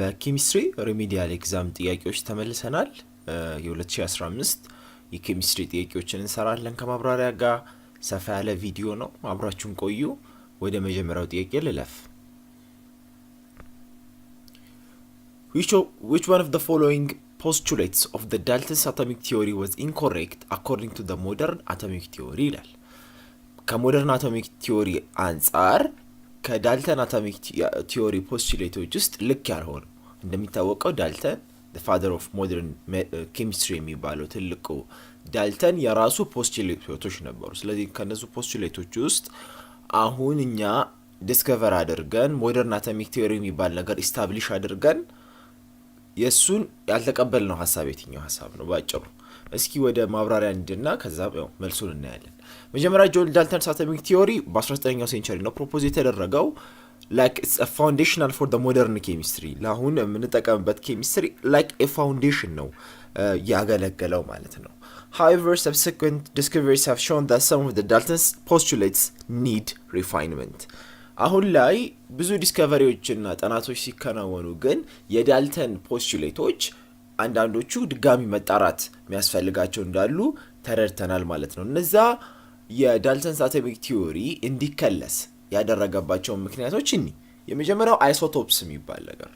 በኬሚስትሪ ሪሚዲያል ኤግዛም ጥያቄዎች ተመልሰናል። የ2015 የኬሚስትሪ ጥያቄዎችን እንሰራለን ከማብራሪያ ጋር። ሰፋ ያለ ቪዲዮ ነው፣ አብራችሁን ቆዩ። ወደ መጀመሪያው ጥያቄ ልለፍ። Which one of the following postulates of the Dalton's atomic theory was incorrect according to the modern atomic theory ይላል። ከሞደርን አቶሚክ ቲዮሪ አንጻር ከዳልተን አቶሚክ ቲዮሪ ፖስቱሌቶች ውስጥ ልክ ያልሆነ። እንደሚታወቀው ዳልተን the father of modern chemistry የሚባለው ትልቁ ዳልተን የራሱ ፖስቱሌቶች ነበሩ። ስለዚህ ከነሱ ፖስቱሌቶች ውስጥ አሁን እኛ ዲስከቨር አድርገን ሞደርን አቶሚክ ቲዮሪ የሚባል ነገር ኢስታብሊሽ አድርገን የሱን ያልተቀበልነው ሐሳብ የትኛው ሐሳብ ነው? ባጭሩ እስኪ ወደ ማብራሪያ እንድና ከዛ መልሱን እናያለን። መጀመሪያ ጆን ዳልተንስ አቶሚክ ቲዮሪ በ19ኛው ሴንቸሪ ነው ፕሮፖዝ የተደረገው። like it's a foundational for the modern chemistry ለአሁን የምንጠቀምበት ኬሚስትሪ like a foundation ነው ያገለገለው ማለት ነው። However, subsequent discoveries have shown that some of the Dalton's postulates need refinement. አሁን ላይ ብዙ ዲስከቨሪዎችና ጥናቶች ሲከናወኑ ግን የዳልተን ፖስቱሌቶች አንዳንዶቹ ድጋሚ መጣራት የሚያስፈልጋቸው እንዳሉ ተረድተናል ማለት ነው። እነዛ የዳልተንስ አቶሚክ ቲዮሪ እንዲከለስ ያደረገባቸው ምክንያቶች የመጀመሪያው አይሶቶፕስ የሚባል ነገር።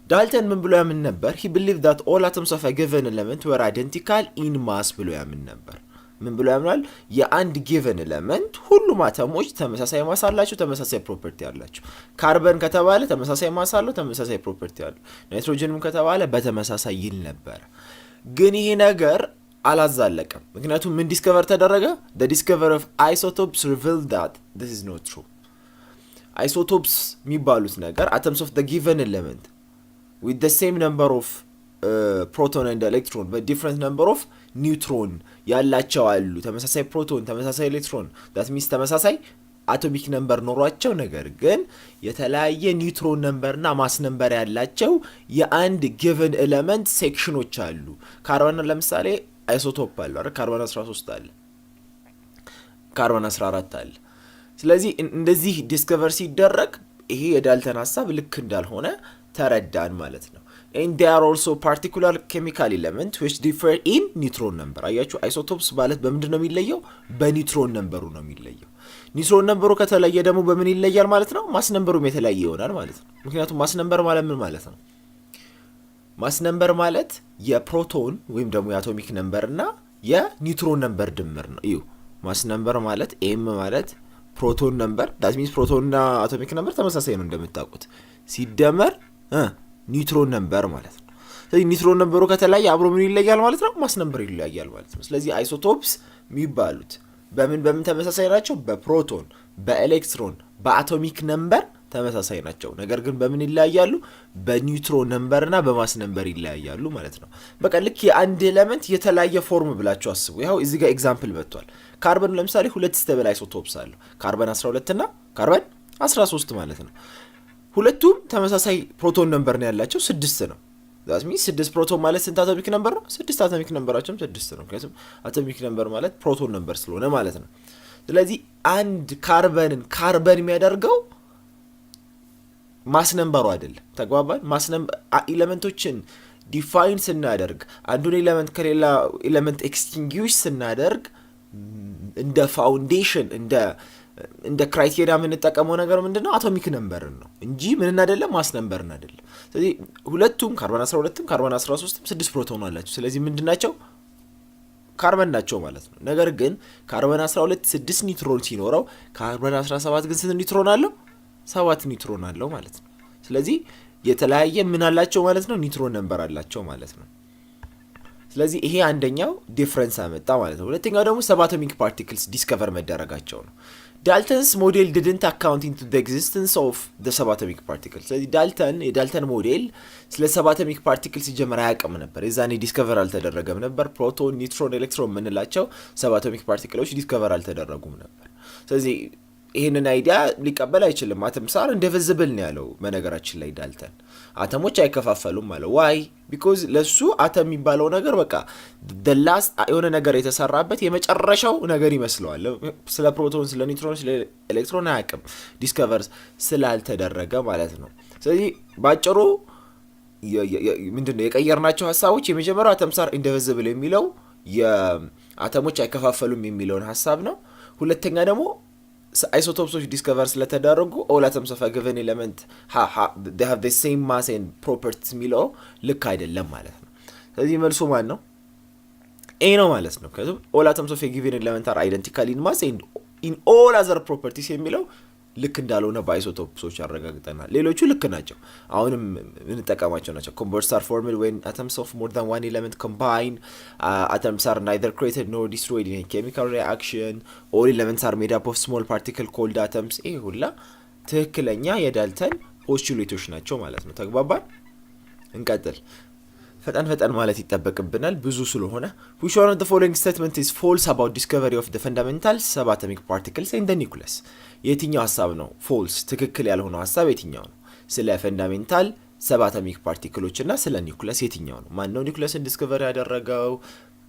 ዳልተን ምን ብሎ ያምን ነበር? he believed that all atoms of a given element were identical in mass ብሎ ያምን ነበር። ምን ብሎ ያምናል? የአንድ ጊቨን ኤሌመንት ሁሉም አተሞች ተመሳሳይ ማስ አላቸው፣ ተመሳሳይ ፕሮፐርቲ አላቸው። ካርበን ከተባለ ተመሳሳይ ማስ አለው፣ ተመሳሳይ ፕሮፐርቲ አለው። ናይትሮጅንም ከተባለ በተመሳሳይ ይል ነበር። ግን ይሄ ነገር አላዛለቀም። ምክንያቱም ምን ዲስከቨር ተደረገ? the discovery of isotopes revealed that this is not true. isotopes የሚባሉት ነገር atoms of the given element with the same number of proton and electron but different number of neutron ያላቸው አሉ። ተመሳሳይ ፕሮቶን፣ ተመሳሳይ ኤሌክትሮን that means ተመሳሳይ አቶሚክ ነምበር ኖሯቸው ነገር ግን የተለያየ ኒውትሮን ነምበርና ማስ ነምበር ያላቸው የአንድ ጊቨን ኤሌመንት ሴክሽኖች አሉ። ካርበን ለምሳሌ አይሶቶፕ አለ አይደል? ካርበን 13 አለ፣ ካርበን 14 አለ። ስለዚህ እንደዚህ ዲስከቨር ሲደረግ ይሄ የዳልተን ሐሳብ ልክ እንዳልሆነ ተረዳን ማለት ነው። and there are also particular chemical elements which differ in neutron number. አያችሁ አይሶቶፕስ ማለት በምንድን ነው የሚለየው? በኒውትሮን ነምበሩ ነው የሚለየው። ኒውትሮን ነምበሩ ከተለየ ደግሞ በምን ይለያል ማለት ነው? ማስ ነምበሩም የተለያየ ይሆናል ማለት ነው። ምክንያቱም ማስ ነምበር ማለት ምን ማለት ነው? ማስ ነምበር ማለት የፕሮቶን ወይም ደግሞ የአቶሚክ ነምበር እና የኒውትሮን ነምበር ድምር ነው። እዩ ማስ ነምበር ማለት ኤም ማለት ፕሮቶን ነምበር that means ፕሮቶን እና አቶሚክ ነምበር ተመሳሳይ ነው እንደምታውቁት ሲደመር ኒውትሮን ነምበር ማለት ነው። ስለዚህ ኒውትሮን ነምበሩ ከተለያየ አብሮ ምን ይለያል ማለት ነው? ማስ ነምበር ይለያል ማለት ነው። ስለዚህ አይሶቶፕስ የሚባሉት በምን ተመሳሳይ ናቸው? በፕሮቶን፣ በኤሌክትሮን፣ በአቶሚክ ነምበር ተመሳሳይ ናቸው። ነገር ግን በምን ይለያያሉ? በኒውትሮን ነምበርና በማስ ነምበር ይለያያሉ ማለት ነው። በቃ ልክ የአንድ ኤሌመንት የተለያየ ፎርም ብላችሁ አስቡ። ይኸው እዚህ ጋር ኤግዛምፕል መጥቷል። ካርበን ለምሳሌ ሁለት ስቴብል አይሶቶፕስ አሉ። ካርበን 12 እና ካርበን 13 ማለት ነው። ሁለቱም ተመሳሳይ ፕሮቶን ነምበር ነው ያላቸው 6 ነው። that means 6 ፕሮቶን ማለት ስንት አቶሚክ ነምበር ነው? 6 አቶሚክ ነምበራቸውም 6 ነው። ምክንያቱም አቶሚክ ነምበር ማለት ፕሮቶን ነምበር ስለሆነ ማለት ነው። ስለዚህ አንድ ካርበንን ካርበን የሚያደርገው ማስ ነምበሩ አይደለም። ተግባባን? ማስ ነምበር ኤሌመንቶችን ዲፋይን ስናደርግ አንዱን ኤሌመንት ከሌላ ኤሌመንት ኤክስቲንጉሽ ስናደርግ እንደ ፋውንዴሽን እንደ ክራይቴሪያ የምንጠቀመው ነገር ምንድነው? አቶሚክ ነምበርን ነው እንጂ ምን አይደለም፣ ማስ ነምበርን አይደለም። ስለዚህ ሁለቱም ካርበን 12ም ካርበን 13ም 6 ፕሮቶን አላቸው። ስለዚህ ምንድናቸው? ካርበን ናቸው ማለት ነው። ነገር ግን ካርበን 12 6 ኒውትሮን ሲኖረው ካርበን 17 ግን ስንት ኒውትሮን አለው? 7 ኒውትሮን አለው ማለት ነው። ስለዚህ የተለያየ ምን አላቸው ማለት ነው? ኒውትሮን ነምበር አላቸው ማለት ነው። ስለዚህ ይሄ አንደኛው ዲፍረንስ አመጣ ማለት ነው። ሁለተኛው ደግሞ ሰብአቶሚክ ፓርቲክልስ ዲስከቨር መደረጋቸው ነው። ዳልተንስ ሞዴል didn't account into the existence of the subatomic particles. ስለዚህ የዳልተን ሞዴል ስለ ሰብአቶሚክ ፓርቲክልስ ሲጀመር አያውቅም ነበር። የዛኔ ዲስከቨር አልተደረገም ነበር። ፕሮቶን፣ ኒውትሮን፣ ኤሌክትሮን የምንላቸው ሰብአቶሚክ ፓርቲክሎች ዲስከቨር አልተደረጉም ነበር። ስለዚህ ይሄንን አይዲያ ሊቀበል አይችልም። አተም ሳር ኢንዲቪዚብል ነው ያለው። በነገራችን ላይ ዳልተን አተሞች አይከፋፈሉም ማለት ዋይ ቢኮዝ ለሱ አተም የሚባለው ነገር በቃ the last የሆነ ነገር የተሰራበት የመጨረሻው ነገር ይመስለዋል። ስለ ፕሮቶን፣ ስለ ኒውትሮን፣ ስለ ኤሌክትሮን አያውቅም ዲስከቨር ስላልተደረገ ማለት ነው። ስለዚህ ባጭሩ ምንድነው የቀየርናቸው ሀሳቦች? የመጀመሪያው አተምስ አር ኢንዲቪዚብል የሚለው የአተሞች አይከፋፈሉም የሚለውን ሀሳብ ነው። ሁለተኛ ደግሞ አይሶቶፕሶች ዲስከቨር ስለተደረጉ ኦል አተምስ ኦፍ አ ጊቨን ኤሌመንት they have the same mass and properties የሚለው ልክ አይደለም ማለት ነው። ስለዚህ መልሱ ማን ነው? ኤ ነው ማለት ነው። ከዚህ ኦል አተምስ ኦፍ አ ጊቨን ኤሌመንት አር አይደንቲካል ኢን ማስ and in all other properties የሚለው ልክ እንዳልሆነ በአይሶቶፕሶች ያረጋግጠናል። ሌሎቹ ልክ ናቸው፣ አሁንም እንጠቀማቸው ናቸው። compounds are formed when atoms of more than one element combine. Atoms are neither created nor destroyed in a chemical reaction. All elements are made up of small particles called atoms. ይሄ ሁላ ትክክለኛ የዳልተን ፖስቹሌቶች ናቸው ማለት ነው። ተግባባን? እንቀጥል። ፈጠን ማለት ይጠበቅብናል ብዙ ስለሆነ። which one of the following statement is false about discovery of the fundamental subatomic particles in the nucleus? የትኛው ሀሳብ ነው ፎልስ ትክክል ያልሆነው ሀሳብ የትኛው ነው? ስለ ፈንዳሜንታል ሰባቶሚክ ፓርቲክሎች እና ስለ ኒውክለስ የትኛው ነው? ማን ነው ኒውክለስን ዲስከቨር ያደረገው?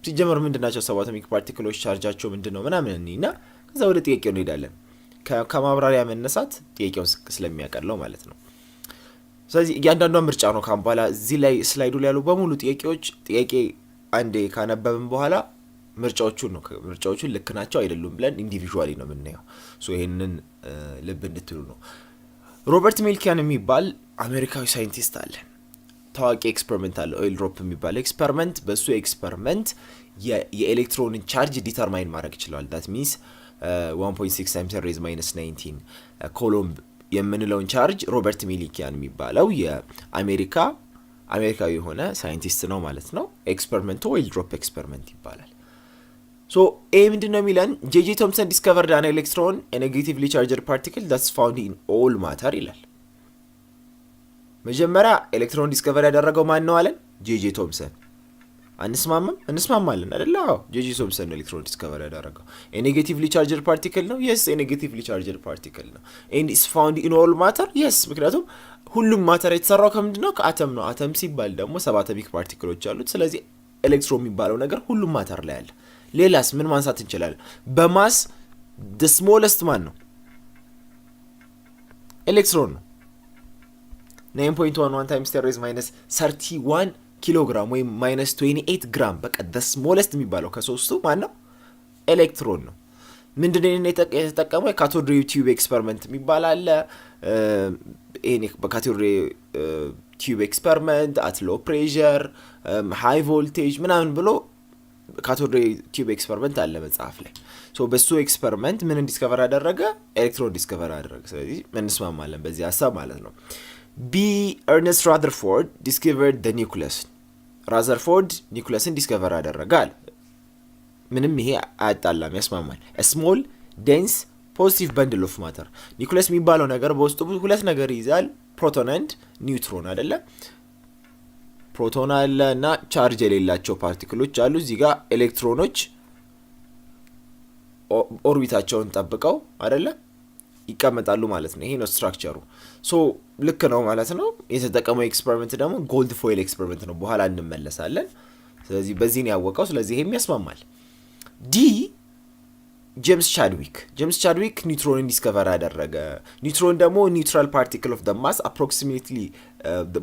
ሲጀመር ምንድናቸው ሰባቶሚክ ፓርቲክሎች? ቻርጃቸው ምንድነው? ምናምን እና ከዛ ወደ ጥያቄው እንሄዳለን። ከማብራሪያ መነሳት ጥያቄውን ስለሚያቀለው ማለት ነው። ስለዚህ እያንዳንዷ ምርጫ ነው ካምባላ እዚህ ላይ ስላይዱ ላይ ያሉ በሙሉ ጥያቄ አንዴ ካነበብን በኋላ ምርጫዎቹ ልክ ናቸው አይደሉም ብለን ኢንዲቪጁዋሊ ነው የምናየው። ይሄንን ልብ እንድትሉ ነው። ሮበርት ሚልኪያን የሚባል አሜሪካዊ ሳይንቲስት አለ። ታዋቂ ኤክስፐሪመንት አለ፣ ኦይል ድሮፕ የሚባል ኤክስፐሪመንት። በሱ ኤክስፐሪመንት የኤሌክትሮንን ቻርጅ ዲተርማይን ማድረግ ይችላል። ዳት ሚንስ 1.6 times 10⁻19 ኮሎምብ የምንለውን ቻርጅ ሮበርት ሚልኪያን የሚባለው አሜሪካዊ የሆነ ሳይንቲስት ነው ማለት ነው። ኤክስፐሪመንቱ ኦይል ድሮፕ ኤክስፐሪመንት ይባላል። ኤ ምንድነው የሚለን? ጄጄ ቶምሰን ዲስከቨርድ አን ኤሌክትሮን ኔጌቲቭሊ ቻርጅድ ፓርቲክል ዳትስ ፋውንድ ኢን ኦል ማተር ይላል። መጀመሪያ ኤሌክትሮን ዲስከቨር ያደረገው ማን ነው አለን? ጄጄ ቶምሰን። እንስማማለን አይደል? ጄጄ ቶምሰን ኤሌክትሮን ዲስከቨር ያደረገው ኔጌቲቭሊ ቻርጅድ ፓርቲክል ነው። የስ ኔጌቲቭሊ ቻርጅድ ፓርቲክል ነው። ኤንድ ኢስ ፋውንድ ኢን ኦል ማተር። የስ ምክንያቱም ሁሉም ማተር የተሰራው ከምንድነው? ከአተም ነው። አተም ሲባል ደግሞ ሰባቶሚክ ፓርቲክሎች አሉት። ስለዚህ ኤሌክትሮን የሚባለው ነገር ሁሉም ማተር ላይ አለ። ሌላስ ምን ማንሳት እንችላለን? በማስ the smallest ማን ነው? ኤሌክትሮን ነው። 9.11 times 10 - 31 ኪሎግራም ወይም -28 ግራም። በቃ the smallest የሚባለው ከሶስቱ ማን ነው? ኤሌክትሮን ነው። ምንድነው የተጠቀመው? የካቶድ ሬይ ቲዩብ ኤክስፐሪመንት የሚባል አለ። በካቶድ ሬይ ቲዩብ ኤክስፐሪመንት አት ሎ ፕሬሸር ሃይ ቮልቴጅ ምናምን ብሎ ካቶድ ሬይ ቲዩብ ኤክስፐሪመንት አለ መጽሐፍ ላይ። በሱ ኤክስፐሪመንት ምን ዲስከቨር አደረገ? ኤሌክትሮን ዲስከቨር አደረገ። ስለዚህ እንስማማለን በዚህ ሀሳብ ማለት ነው። ቢ ኤርነስት ራዘርፎርድ ዲስከቨርድ ዘ ኒውክለስ። ራዘርፎርድ ኒውክለስን ዲስከቨር አደረጋል። ምንም ይሄ አያጣላም፣ ያስማማል። ስሞል ዴንስ ፖዚቲቭ በንድል ኦፍ ማተር። ኒውክለስ የሚባለው ነገር በውስጡ ሁለት ነገር ይይዛል፣ ፕሮቶን ኤንድ ኒውትሮን አይደለ? ፕሮቶን አለ እና ቻርጅ የሌላቸው ፓርቲክሎች አሉ። እዚህ ጋር ኤሌክትሮኖች ኦርቢታቸውን ጠብቀው አይደለ ይቀመጣሉ ማለት ነው። ይሄ ነው ስትራክቸሩ። ልክ ነው ማለት ነው። የተጠቀመው ኤክስፐሪመንት ደግሞ ጎልድ ፎይል ኤክስፐሪመንት ነው። በኋላ እንመለሳለን። ስለዚህ በዚህ ነው ያወቀው። ስለዚህ ይሄም ያስማማል። ዲ ጄምስ ቻድዊክ ኒውትሮንን ዲስከቨር ያደረገ። ኒውትሮን ደግሞ ኒውትራል ፓርቲክል ኦፍ ደ ማስ አፕሮክሲሜትሊ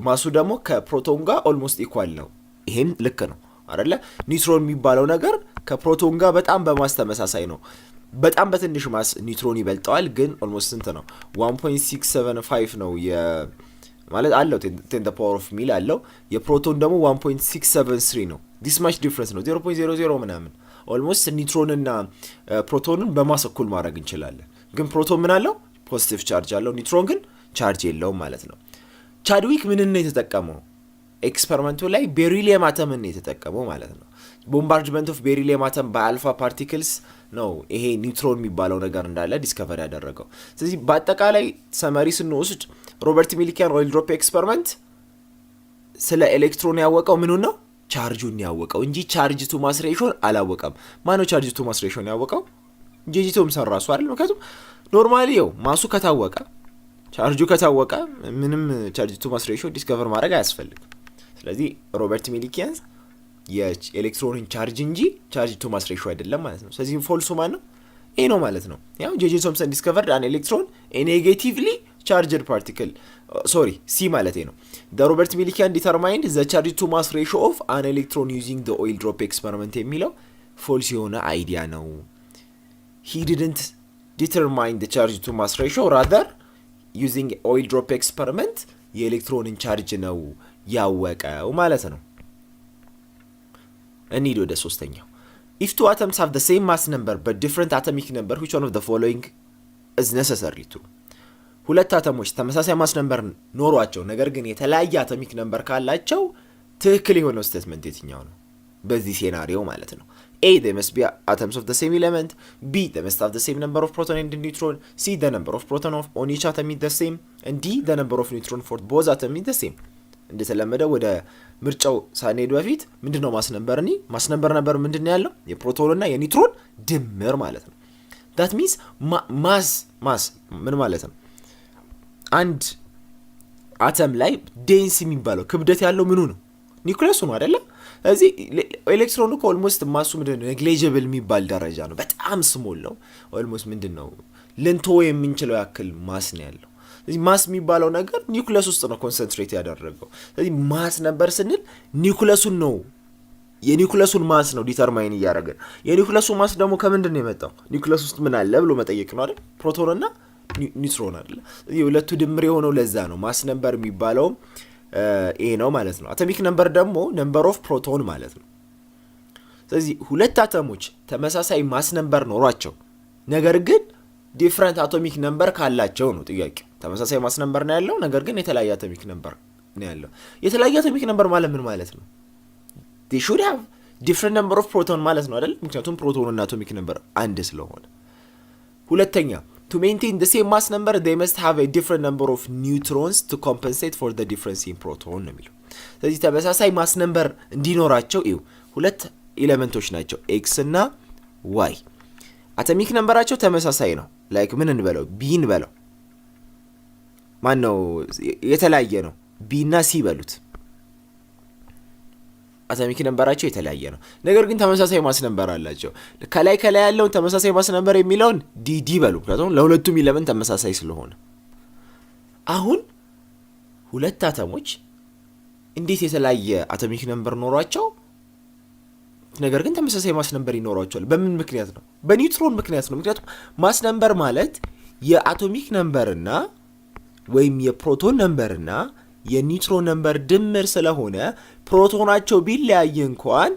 ማሱ ደግሞ ከፕሮቶን ጋር ኦልሞስት ኢኳል ነው። ይሄም ልክ ነው አይደለ? ኒውትሮን የሚባለው ነገር ከፕሮቶን ጋር በጣም በማስ ተመሳሳይ ነው። በጣም በትንሽ ማስ ኒውትሮን ይበልጠዋል፣ ግን ኦልሞስት ስንት ነው? 1.675 ነው ማለት አለው 10 ፓወር ኦፍ ሚል አለው። የፕሮቶን ደግሞ 1.673 ነው። ዲስ ማች ዲፍረንስ ነው 0.00 ምናምን። ኦልሞስት ኒውትሮንና ፕሮቶንን በማስ እኩል ማድረግ እንችላለን። ግን ፕሮቶን ምን አለው? ፖዚቲቭ ቻርጅ አለው። ኒውትሮን ግን ቻርጅ የለውም ማለት ነው። ቻድዊክ ምንን ነው የተጠቀመው? ኤክስፐሪመንቱ ላይ ቤሪሊየም አተምን ነው የተጠቀመው ማለት ነው። ቦምባርድመንት ኦፍ ቤሪሊየም አተም በአልፋ ፓርቲክልስ ነው ይሄ ኒውትሮን የሚባለው ነገር እንዳለ ዲስከቨር ያደረገው። ስለዚህ በአጠቃላይ ሰመሪ ስንወስድ ሮበርት ሚልኪያን ኦይል ድሮፕ ኤክስፐሪመንት ስለ ኤሌክትሮን ያወቀው ምኑን ነው? ቻርጁን ያወቀው እንጂ ቻርጅ ቱ ማስ ሬሾን አላወቀም። ማነው ቻርጅ ቱ ማስ ሬሾን ያወቀው? ጄጄ ቶምሰን ራሱ አይደል? ምክንያቱም ኖርማሊ ማሱ ከታወቀ ቻርጁ ከታወቀ ምንም ቻርጅ ቱ ማስ ሬሾ ዲስከቨር ማድረግ አያስፈልግም። ስለዚህ ሮበርት ሚልኪያን የኤሌክትሮንን ቻርጅ እንጂ ቻርጅ ቱ ማስ ሬሾ አይደለም ማለት ነው። ስለዚህ ፎልሱ ማን ነው? ኤ ነው ማለት ነው። ያው ጄጄ ቶምሰን ዲስከቨርድ አን ኤሌክትሮን ኔጌቲቭሊ charged particle C ማለት ነው the Robert Millikan determined the charge to mass ratio of an electron using the oil drop experiment የሚለው false የሆነ አይዲያ ነው he didn't determine the charge to mass ratio rather using oil drop experiment የኤሌክትሮንን ቻርጅ ነው ያወቀው ማለት ነው እንሂድ ወደ ሶስተኛው if two atoms have the same mass number but different atomic number which one of the following is necessary to ሁለት አተሞች ተመሳሳይ ማስ ነምበር ኖሯቸው ነገር ግን የተለያየ አቶሚክ ነምበር ካላቸው ትክክል የሆነው ስቴትመንት የትኛው ነው በዚህ ሴናሪዮ ማለት ነው A they must be atoms of the same element B they must have the same number of proton and neutron C the number of proton on each atom is the same and D the number of neutron for both atoms is the same እንደተለመደው ወደ ምርጫው ሳንሄድ በፊት ምንድነው ማስ ነምበር ምንድነው ያለው የፕሮቶንና የኒውትሮን ድምር ማለት ነው that means ማስ ምን ማለት ነው አንድ አተም ላይ ዴንስ የሚባለው ክብደት ያለው ምኑ ነው ኒውክሊየሱ ነው አይደለ ስለዚህ ኤሌክትሮኑ ኦልሞስት ማሱ ምንድነው ኔግሊጂብል የሚባል ደረጃ ነው በጣም ስሞል ነው ኦልሞስት ምንድነው ለንቶ የምንችለው ያክል ማስ ነው ያለው ስለዚህ ማስ የሚባለው ነገር ኒውክሊየስ ውስጥ ነው ኮንሰንትሬት ያደረገው ስለዚህ ማስ ነበር ስንል ኒውክሊየሱን ነው የኒውክሊየሱን ማስ ነው ዲተርማይን ያደረገን የኒውክሊየሱ ማስ ደግሞ ከምንድነው የመጣው ኒውክሊየስ ውስጥ ምን አለ ብሎ መጠየቅ ነው አይደል ፕሮቶንና ኒውትሮን አይደል የሁለቱ ድምር የሆነው ለዛ ነው ማስ ነምበር የሚባለው ኤ ነው ማለት ነው አቶሚክ ነምበር ደግሞ ነምበር ኦፍ ፕሮቶን ማለት ነው ስለዚህ ሁለት አተሞች ተመሳሳይ ማስ ነምበር ኖሯቸው ነገር ግን ዲፈረንት አቶሚክ ነምበር ካላቸው ነው ጥያቄው ተመሳሳይ ማስ ነምበር ነው ያለው ነገር ግን የተለያየ አቶሚክ ነምበር ነው ያለው የተለያየ አቶሚክ ነምበር ማለት ምን ማለት ነው they should have different number of proton ማለት ነው አይደል ምክንያቱም ፕሮቶን እና አቶሚክ ነምበር አንድ ስለሆነ ሁለተኛ to maintain the same mass number they must have a different number of neutrons to compensate for the difference in proton ነው የሚለው ስለዚህ ተመሳሳይ ማስ ነምበር እንዲኖራቸው እዩ ሁለት ኤሌመንቶች ናቸው x እና y አቶሚክ ነምበራቸው ተመሳሳይ ነው ላይክ ምን እንበለው b እንበለው ማን ነው የተለያየ ነው b እና c በሉት አቶሚክ ነምበራቸው የተለያየ ነው ነገር ግን ተመሳሳይ ማስ ነምበር አላቸው ከላይ ያለው ተመሳሳይ ማስ ነምበር የሚለውን dd በሉ ምክንያቱም ለሁለቱም ኤሌመንት ተመሳሳይ ስለሆነ አሁን ሁለት አተሞች እንዴት የተለያየ አቶሚክ ነምበር ኖሯቸው ነገር ግን ተመሳሳይ ማስ ነምበር ይኖራቸዋል በምን ምክንያት ነው በኒውትሮን ምክንያት ነው ምክንያቱም ማስ ነምበር ማለት የአቶሚክ ነምበርና ወይም የፕሮቶን ነምበርና የኒውትሮን ነምበር ድምር ስለሆነ ፕሮቶናቸው ቢለያየ እንኳን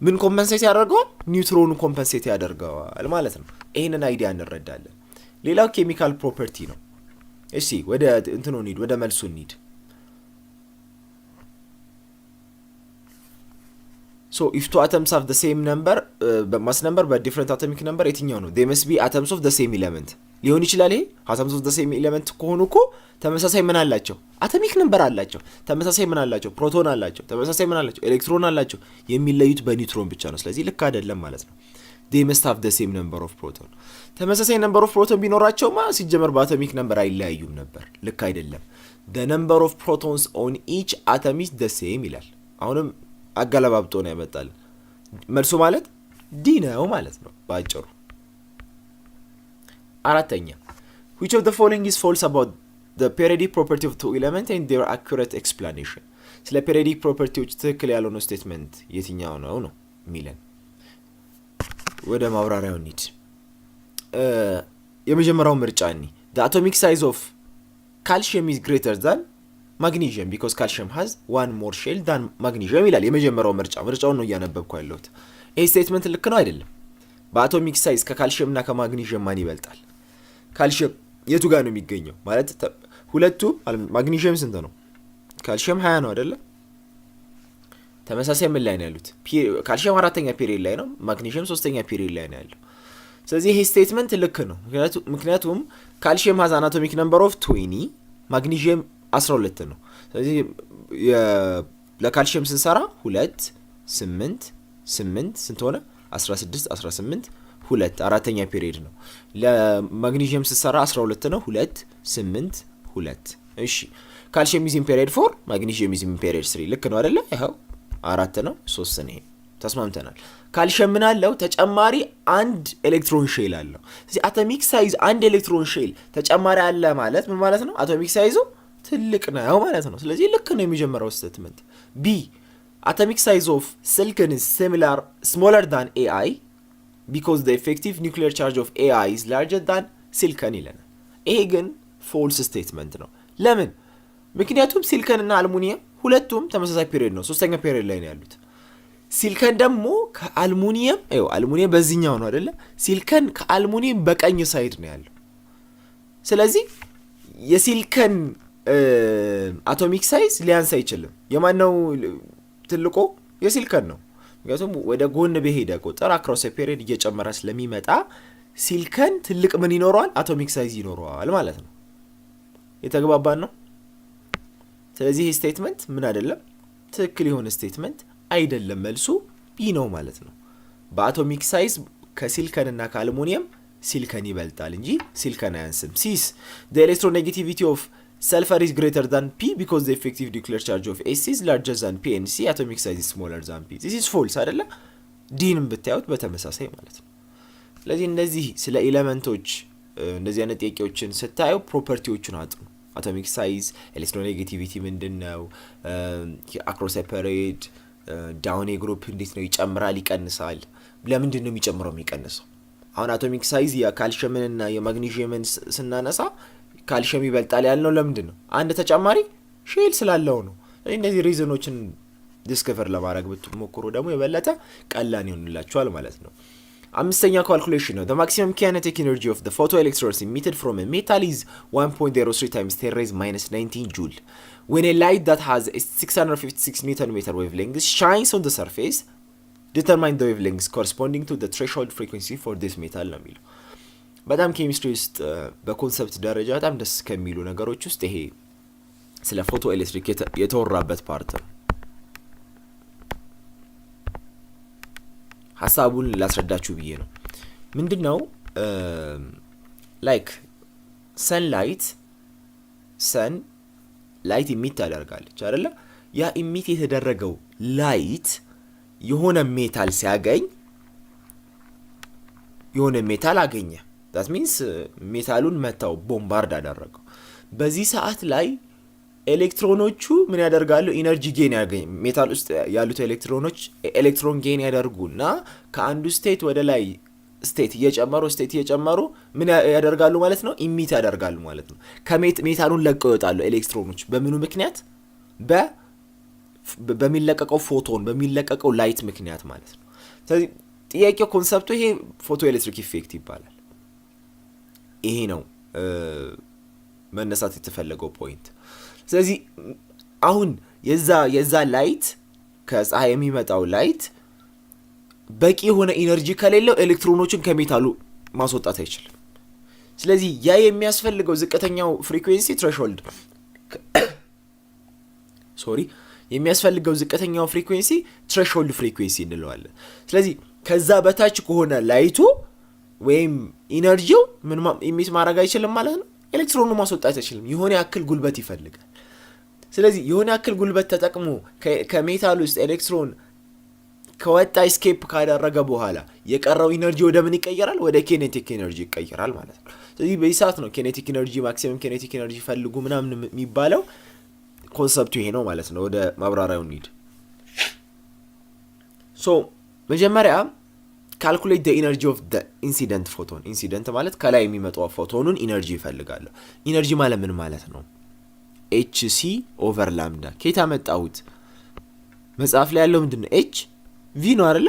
ምን ኮምፐንሴት ያደርጋል ኒውትሮኑ ኮምፐንሴት ያደርጋል ማለት ነው ይሄንን አይዲያ እንረዳለን ሌላው ኬሚካል ፕሮፐርቲ ነው እሺ ወደ እንትኑ እንሂድ ወደ መልሱ እንሂድ so if two atoms have the same number mass number but different atomic number የትኛው ነው they must be atoms of the same element ሊሆን ይችላል ይሄ atoms of the same element ከሆኑ እኮ ተመሳሳይ ምን አላቸው አቶሚክ ነምበር አላቸው ተመሳሳይ ምን አላቸው ፕሮቶን አላቸው ተመሳሳይ ምን አላቸው ኤሌክትሮን አላቸው የሚለዩት በኒውትሮን ብቻ ነው ስለዚህ ልክ አይደለም ማለት ነው they must have the same number of proton ተመሳሳይ number of proton ቢኖራቸውማ ሲጀመር በአቶሚክ ነምበር አይለያዩም ነበር ልክ አይደለም the number of protons on each atom is the same ይላል አሁንም አገላባብጦ ነው ያመጣል መልሱ ማለት ዲ ነው ማለት ነው ባጭሩ አራተኛ which of the following is false about the periodic property of two elements and their accurate explanation ስለ periodic propertyዎች ትክክል ያልሆነው ስቴትመንት የትኛው ነው ሚለን ወደ ማብራሪያው እንሂድ የመጀመሪያው ምርጫ the atomic size of calcium is greater than magnesium because calcium has one more shell than magnesium ይላል የመጀመሪያው ምርጫው ነው ያነበብኩ ያለሁት ይሄ ስቴትመንት ልክ ነው አይደለም በአቶሚክ ሳይዝ ከካልሲየም እና ከማግኒዥየም ማን ይበልጣል ካልሲየም የቱ ጋር ነው የሚገኘው ማለት ሁለቱ ማግኒዥየም ስንት ነው ካልሲየም 20 ነው አይደለ ተመሳሳይ ምን ላይ ነው ያሉት ካልሲየም አራተኛ ፔሪድ ላይ ነው ማግኒዥየም ሶስተኛ ፔሪድ ላይ ነው ያለው ስለዚህ ይሄ ስቴትመንት ልክ ነው ምክንያቱም ካልሲየም has an atomic number of 20 ማግኒዥየም 12 ነው ስለዚህ ለካልሲየም ስንሰራ 2 8 ስንት ሆነ 16 2 አራተኛ ፔሪድ ነው ለማግኒዥየም ስንሰራ 12 ነው 2 8 2 እሺ ካልሲየም is in period 4 ማግኒዥየም is in period 3 ልክ ነው አይደለ ይሄው 4 ነው 3 ነው ተስማምተናል ካልሽየም ምን አለው? ተጨማሪ አንድ ኤሌክትሮን ሼል አለው። ስለዚህ አቶሚክ ሳይዝ አንድ ኤሌክትሮን ሼል ተጨማሪ አለ ማለት ምን ማለት ነው? አቶሚክ ሳይዙ ትልቅ ነው ማለት ነው። ስለዚህ ልክ ነው የሚጀምረው ስቴትመንት። ቢ atomic size of silicon is smaller than AI because the effective nuclear charge of AI is larger than silicon ይለናል። ይሄ ግን ፎልስ ስቴትመንት ነው። ለምን? ምክንያቱም ሲሊከን እና አልሙኒየም ሁለቱም ተመሳሳይ ፔሪዮድ ነው፣ ሶስተኛ ፔሪዮድ ላይ ነው ያሉት። ሲሊከን ደግሞ ከአልሙኒየም አልሙኒየም በዚህኛው ነው አይደለ? ሲሊከን ከአልሙኒየም በቀኝ ሳይድ ነው ያለው። ስለዚህ የሲሊከን አቶሚክ ሳይዝ ሊያንስ አይችልም። የማን ነው ትልቁ? የሲሊከን ነው። ምክንያቱም ወደ ጎን በሄደ ቁጥር አክሮስ ፔሪዮድ እየጨመረ ስለሚመጣ ሲሊከን ትልቅ ምን ይኖረዋል? አቶሚክ ሳይዝ ይኖረዋል ማለት ነው። የተግባባን ነው። ስለዚህ ይህ ስቴትመንት ምን አይደለም? ትክክል የሆነ ስቴትመንት አይደለም። መልሱ ቢ ነው ማለት ነው። በአቶሚክ ሳይዝ ከሲሊከን እና ከአልሙኒየም ሲሊከን ይበልጣል እንጂ ሲሊከን አያንስም። ሲስ the electronegativity of sulfur is greater than P because the effective nuclear charge of S is larger than P and C atomic size is smaller than P. this is false አይደለ? ዲንም ብታዩት በተመሳሳይ ማለት ነው። ስለዚህ እነዚህ ስለ ኤሌመንቶች እንደዚህ አይነት ጥያቄዎችን ስታዩ ፕሮፐርቲዎቹን አጥኑ። አቶሚክ ሳይዝ፣ ኤሌክትሮኔጌቲቪቲ ምንድነው፣ አክሮስ ፔሪዮድ፣ ዳውን ግሩፕ እንዴት ነው ይጨምራል ይቀንሳል፣ ለምንድን ነው የሚጨምረው የሚቀንሰው? አሁን አቶሚክ ሳይዝ የካልሽየምንና የማግኒዥየምን ስናነሳ ካልሽየም ይበልጣል ያልነው ለምንድን ነው? አንድ ተጨማሪ ሼል ስላለው ነው። እነዚህ ሪዝኖችን ዲስከቨር ለማድረግ ብትሞክሩ ደግሞ የበለጠ ቀላል ይሆንላችኋል ማለት ነው። አምስተኛ ካልኩሌሽን ነው። the maximum kinetic energy of the photoelectrons emitted from a metal is 1.03 times 10 raised minus 19 joule when a light that has a 656 newton meter wavelength shines on the surface. determine the wavelengths corresponding to the threshold frequency for this metal ነው የሚለው። በጣም ኬሚስትሪ ውስጥ በኮንሰፕት ደረጃ በጣም ደስ ከሚሉ ነገሮች ውስጥ ይሄ ስለ ፎቶ ኤሌክትሪክ የተወራበት ፓርት ነው። ሐሳቡን ላስረዳችሁ ብዬ ነው። ምንድነው ላይክ ሰን ላይት ኢሚት ታደርጋለች አይደለ? ያ ኢሚት የተደረገው ላይት የሆነ ሜታል ሲያገኝ የሆነ ሜታል አገኘ። that means ሜታሉን መታው፣ ቦምባርድ አደረገው። በዚህ ሰዓት ላይ ኤሌክትሮኖቹ ምን ያደርጋሉ? ኢነርጂ ጌን ያገኝ። ሜታል ውስጥ ያሉት ኤሌክትሮኖች ኤሌክትሮን ጌን ያደርጉና ከአንዱ ስቴት ወደ ላይ ስቴት እየጨመሩ ምን ያደርጋሉ ማለት ነው? ኢሚት ያደርጋሉ ማለት ነው። ከሜታሉን ለቀው ይወጣሉ ኤሌክትሮኖች። በምኑ ምክንያት? በሚለቀቀው ፎቶን በሚለቀቀው ላይት ምክንያት ማለት ነው። ስለዚህ ጥያቄው ኮንሰፕቱ ይሄ ፎቶ ኤሌክትሪክ ኢፌክት ይባላል። ይሄ ነው መነሳት የተፈለገው ፖይንት። ስለዚህ አሁን የዛ ላይት ከፀሐይ የሚመጣው ላይት በቂ የሆነ ኢነርጂ ከሌለው ኤሌክትሮኖችን ከሜታሉ ማስወጣት አይችልም። ስለዚህ ያ የሚያስፈልገው ዝቅተኛው ፍሪኩዌንሲ ትሬሽሆልድ የሚያስፈልገው ዝቅተኛው ፍሪኩዌንሲ ትሬሽሆልድ ፍሪኩዌንሲ እንለዋለን። ስለዚህ ከዛ በታች ከሆነ ላይቱ ወይም ኢነርጂው ምን ኢሚት ማድረግ አይችልም ማለት ነው። ኤሌክትሮኑ ማስወጣት አይችልም። የሆነ ያክል ጉልበት ይፈልጋል። ስለዚህ የሆነ ያክል ጉልበት ተጠቅሞ ከሜታል ውስጥ ኤሌክትሮን ከወጣ ስኬፕ ካደረገ በኋላ የቀረው ኢነርጂ ወደ ምን ይቀየራል? ወደ ኬኔቲክ ኢነርጂ ይቀየራል ማለት ነው። ስለዚህ በዚህ ሰዓት ነው ኬኔቲክ ኢነርጂ ማክሲመም ኬኔቲክ ኢነርጂ ፈልጉ ምናምን የሚባለው። ኮንሰፕቱ ይሄ ነው ማለት ነው። ወደ ማብራሪያው እንሂድ። መጀመሪያ ካልኩሌት the energy of the incident photon። ኢንሲደንት ማለት ከላይ የሚመጣው ፎቶኑን ኢነርጂ ይፈልጋለሁ። ኢነርጂ ማለት ምን ማለት ነው? hc over lambda። ከየት አመጣሁት? መጽሐፍ ላይ ያለው ምንድነው? h v ነው አይደለ?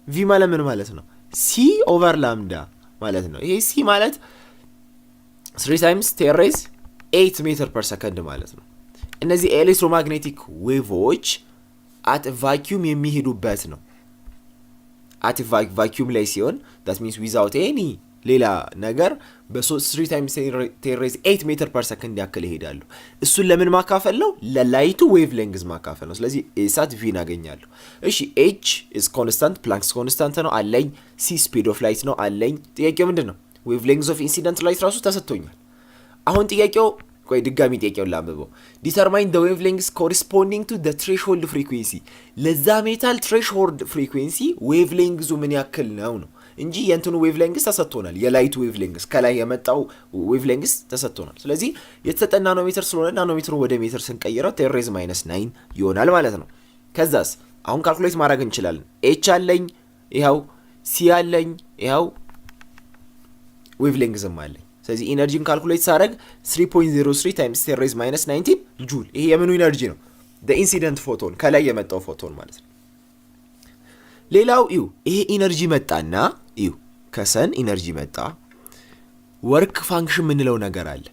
v ማለት ምን ማለት ነው? c over lambda ማለት ነው። ይሄ c ማለት 3 times 10 raised 8 meter per second ማለት ነው። እነዚህ ኤሌክትሮማግኔቲክ ዌቮች at vacuum የሚሄዱበት ነው። at vacuum ላይ ሲሆን that means without any ሌላ ነገር በ3 times 10 raised 8 meter per second ያክል ይሄዳሉ። እሱን ለምን ማካፈል ነው? ለላይቱ ዌቭ ሌንግዝ ማካፈል ነው። ስለዚህ እሳት v እናገኛለሁ። እሺ h is constant Planck's constant ነው አለኝ። c speed of light ነው አለኝ። ጥያቄው ምንድነው? ዌቭ ሌንግዝ of incident light ራሱ ተሰጥቶኛል። አሁን ጥያቄው ቆይ ድጋሚ ጥያቄውን ላንብበው። ዲተርማይን the wavelengths corresponding to the threshold frequency ለዛ ሜታል threshold frequency ዌቭሌንግዙ ምን ያክል ነው እንጂ የእንትኑ ዌቭሌንግስ ተሰጥቶናል። የላይቱ ዌቭሌንግስ ከላይ የመጣው ዌቭሌንግስ ተሰጥቶናል። ስለዚህ የተሰጠን ናኖሜትር ስለሆነ ናኖሜትሩ ወደ ሜትር ስንቀይረው 10⁻⁹ ይሆናል ማለት ነው። ከዛስ አሁን ካልኩሌት ማድረግ እንችላለን። ኤች አለኝ፣ ይኸው ሲ አለኝ፣ ይኸው ዌቭሌንግዝም አለኝ። ስለዚህ ኢነርጂን ካልኩሌት ሳደርግ 3.03 ታይምስ 10⁻⁹ ጁል። ይሄ የምኑ ኢነርጂ ነው? ኢንሲደንት ፎቶን ከላይ የመጣው ፎቶን ማለት ነው። ሌላው ይሁ ይሄ ኢነርጂ መጣና ይሁ ከሰን ኢነርጂ መጣ። ወርክ ፋንክሽን የምንለው ነገር አለ።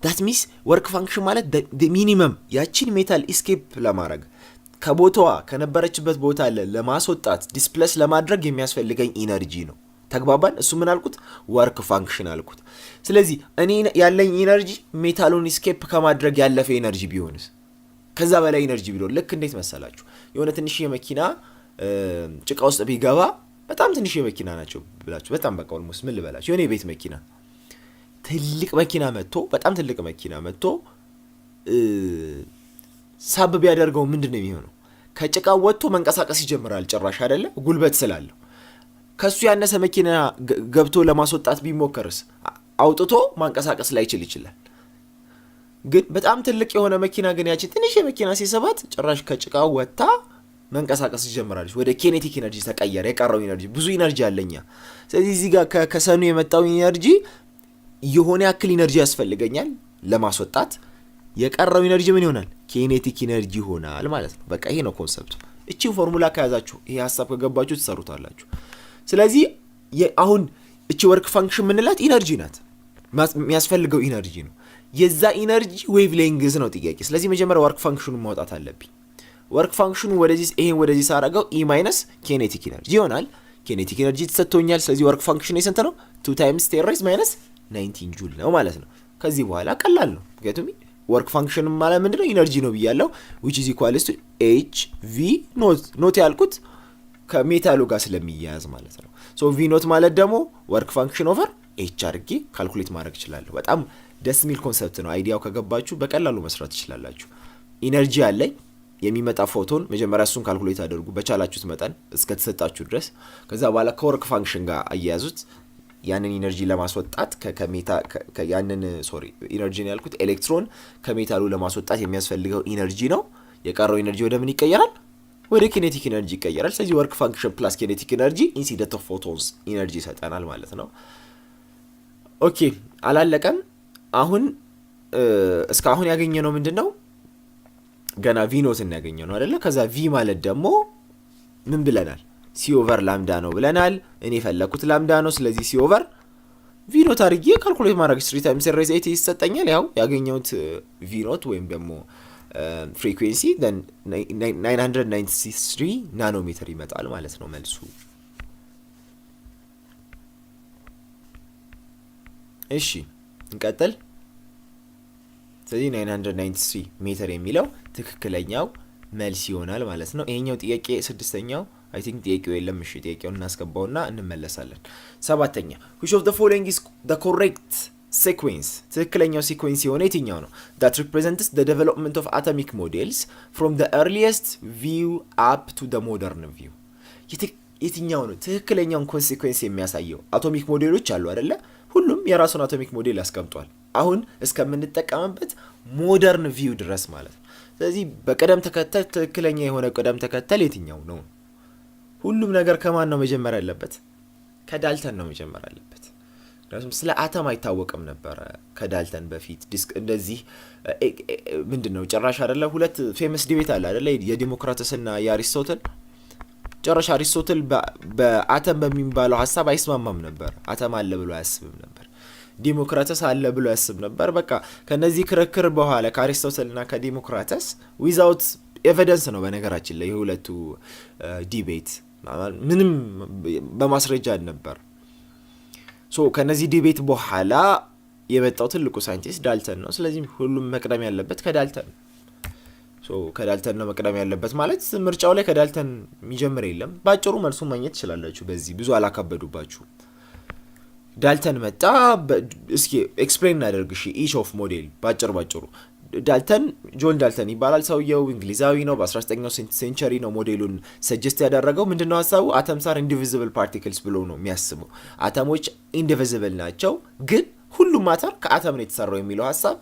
ዳት ሚንስ ወርክ ፋንክሽን ማለት ሚኒመም ያቺን ሜታል ኢስኬፕ ለማድረግ ከቦታዋ ከነበረችበት ቦታ ለማስወጣት ዲስፕሌስ ለማድረግ የሚያስፈልገኝ ኢነርጂ ነው። ተግባባን? እሱ ምን አልኩት? ወርክ ፋንክሽን አልኩት። ስለዚህ እኔ ያለኝ ኢነርጂ ሜታሉን ኢስኬፕ ከማድረግ ያለፈ ኢነርጂ ቢሆንስ? ከዛ በላይ ኢነርጂ ቢሆን ልክ እንዴት መሰላችሁ? የሆነ ትንሽ የመኪና ጭቃ ውስጥ ቢገባ በጣም ትንሽ የመኪና ናቸው ብላችሁ በጣም በቃ ኦልሞስት ምን ልበላችሁ የሆነ የቤት መኪና ትልቅ መኪና መጥቶ በጣም ትልቅ መኪና መጥቶ ሳብ ቢያደርገው ምንድነው የሚሆነው? ከጭቃው ወጥቶ መንቀሳቀስ ይጀምራል። ጭራሽ አይደለ ጉልበት ስላለው። ከሱ ያነሰ መኪና ገብቶ ለማስወጣት ቢሞከርስ አውጥቶ ማንቀሳቀስ ላይችል ይችላል። ግን በጣም ትልቅ የሆነ መኪና ግን ያቺ ትንሽ የመኪና ሲሰባት ጭራሽ ከጭቃው ወጥታ መንቀሳቀስ ይጀምራለች። ወደ ኬኔቲክ ኢነርጂ ተቀየረ። የቀረው ኢነርጂ ብዙ ኢነርጂ አለኛ። ስለዚህ እዚህ ጋር ከሰኑ የመጣው ኢነርጂ የሆነ ያክል ኢነርጂ ያስፈልገኛል ለማስወጣት። የቀረው ኢነርጂ ምን ይሆናል? ኬኔቲክ ኢነርጂ ይሆናል ማለት ነው። በቃ ይሄ ነው ኮንሰፕቱ። እቺ ፎርሙላ ከያዛችሁ ይሄ ሐሳብ ከገባችሁ ትሰሩታላችሁ። ስለዚህ አሁን እቺ ወርክ ፋንክሽን ምንላት ኢነርጂ ናት። የሚያስፈልገው ኢነርጂ ነው። የዛ ኢነርጂ ዌቭ ሌንግዝ ነው ጥያቄ። ስለዚህ መጀመሪያ ወርክ ፋንክሽኑን ማውጣት አለብኝ። ወርክ ፋንክሽኑ ይሄን ወደዚህ ሳረጋው ኢ ማይነስ ኬኔቲክ ኢነርጂ ይሆናል። ኬኔቲክ ኢነርጂ ተሰጥቶኛል። ስለዚህ ወርክ ፋንክሽን የስንት ነው? 2 ታይምስ 10⁻⁹ ጁል ነው ማለት ነው። ከዚህ በኋላ ቀላል ነው። ምክንያቱም ወርክ ፋንክሽን ማለት ምንድነው? ኢነርጂ ነው ብያለሁ። which is equals to hv ኖት ያልኩት ከሜታሉ ጋር ስለሚያያዝ ማለት ነው። ሶ ቪ ኖት ማለት ደግሞ ወርክ ፋንክሽን ኦቨር ኤች አድርጌ ካልኩሌት ማድረግ እችላለሁ። በጣም ደስ የሚል ኮንሰፕት ነው። አይዲያው ከገባችሁ በቀላሉ መስራት ትችላላችሁ። ኢነርጂ አለኝ የሚመጣ ፎቶን መጀመሪያ እሱን ካልኩሌት አድርጉ በቻላችሁት መጠን እስከተሰጣችሁ ድረስ። ከዛ በኋላ ከወርክ ፋንክሽን ጋር አያያዙት። ያንን ኢነርጂ ለማስወጣት ኢነርጂን ያልኩት ኤሌክትሮን ከሜታሉ ለማስወጣት የሚያስፈልገው ኢነርጂ ነው። የቀረው ኢነርጂ ወደ ምን ይቀየራል? ወደ ኪኔቲክ ኢነርጂ ይቀየራል። ስለዚህ ወርክ ፋንክሽን ፕላስ ኪኔቲክ ኢነርጂ ኢንሲደንት ኦፍ ፎቶንስ ኢነርጂ ይሰጠናል ማለት ነው። ኦኬ አላለቀም። አሁን እስካሁን ያገኘነው ምንድነው? ገና ቪ ኖትን ያገኘነው አይደለ? ከዛ ቪ ማለት ደግሞ ምን ብለናል? ሲ ኦቨር ላምዳ ነው ብለናል። እኔ ፈለኩት ላምዳ ነው። ስለዚህ ሲ ኦቨር ቪ ኖት አድርጌ ካልኩሌት ማድረግ 3 ታይምስ 10⁻⁸ ይሰጠኛል። ያው ያገኘሁት ቪ ኖት ወይም ደግሞ ፍሪኩዌንሲ 993 ናኖሜትር ይመጣል ማለት ነው መልሱ። እሺ እንቀጥል። ስለዚህ 993 ሜትር የሚለው ትክክለኛው መልስ ይሆናል ማለት ነው። ይሄኛው ጥያቄ ስድስተኛው አይ ቲንክ ጥያቄው የለም። እሺ ጥያቄውን እናስገባውና እንመለሳለን። ሰባተኛ which of the following is the correct sequence? ትክክለኛው ሲኩዌንስ የሆነ የትኛው ነው? that represents the development of atomic models from the earliest view up to the modern view? የትኛው ነው ትክክለኛውን ኮንሲኩዌንስ የሚያሳየው? አቶሚክ ሞዴሎች አሉ አይደለ? ሁሉም የራሱን አቶሚክ ሞዴል ያስቀምጧል። አሁን እስከምንጠቀምበት ሞደርን ቪው ድረስ ማለት ነው። ስለዚህ በቅደም ተከተል ትክክለኛ የሆነ ቅደም ተከተል የትኛው ነው? ሁሉም ነገር ከማን ነው መጀመር ያለበት? ከዳልተን ነው መጀመር ያለበት። ምክንያቱም ስለ አተም አይታወቅም ነበር ከዳልተን በፊት። እንደዚህ ምንድነው ጭራሽ አይደለ? ሁለት ፌመስ ዲቤት አለ አይደለ? የዲሞክራተስ እና የአሪስቶትል። ጭራሽ አሪስቶትል በአተም በሚባለው ሐሳብ አይስማማም ነበር። አተም አለ ብሎ አያስብም ነበር። ዲሞክራተስ አለ ብሎ ያስብ ነበር። በቃ ከነዚህ ክርክር በኋላ ከአሪስቶትልና ከዲሞክራተስ ዊዛውት ኤቪደንስ ነው በነገራችን ላይ የሁለቱ ዲቤት ምንም በማስረጃ ነበር። ሶ ከነዚህ ዲቤት በኋላ የመጣው ትልቁ ሳይንቲስት ዳልተን ነው። ስለዚህ ሁሉም መቅደም ያለበት ከዳልተን ሶ ከዳልተን ነው መቅደም ያለበት ማለት ምርጫው ላይ ከዳልተን የሚጀምር የለም። ባጭሩ መልሱን ማግኘት ትችላላችሁ። በዚህ ብዙ አላካበዱባችሁ። ዳልተን መጣ። እስኪ ኤክስፕሌን እናደርግ እሺ ኢች ኦፍ ሞዴል ባጭሩ። ዳልተን ጆን ዳልተን ይባላል ሰውየው፣ እንግሊዛዊ ነው። በ19ኛው ሴንቸሪ ነው ሞዴሉን ሰጀስት ያደረገው። ምንድነው ሀሳቡ? አተምስ አር ኢንዲቪዚብል ፓርቲክልስ ብሎ ነው የሚያስበው። አተሞች ኢንዲቪዚብል ናቸው፣ ግን ሁሉም ማተር ከአተም ነው የተሰራው የሚለው ሀሳብ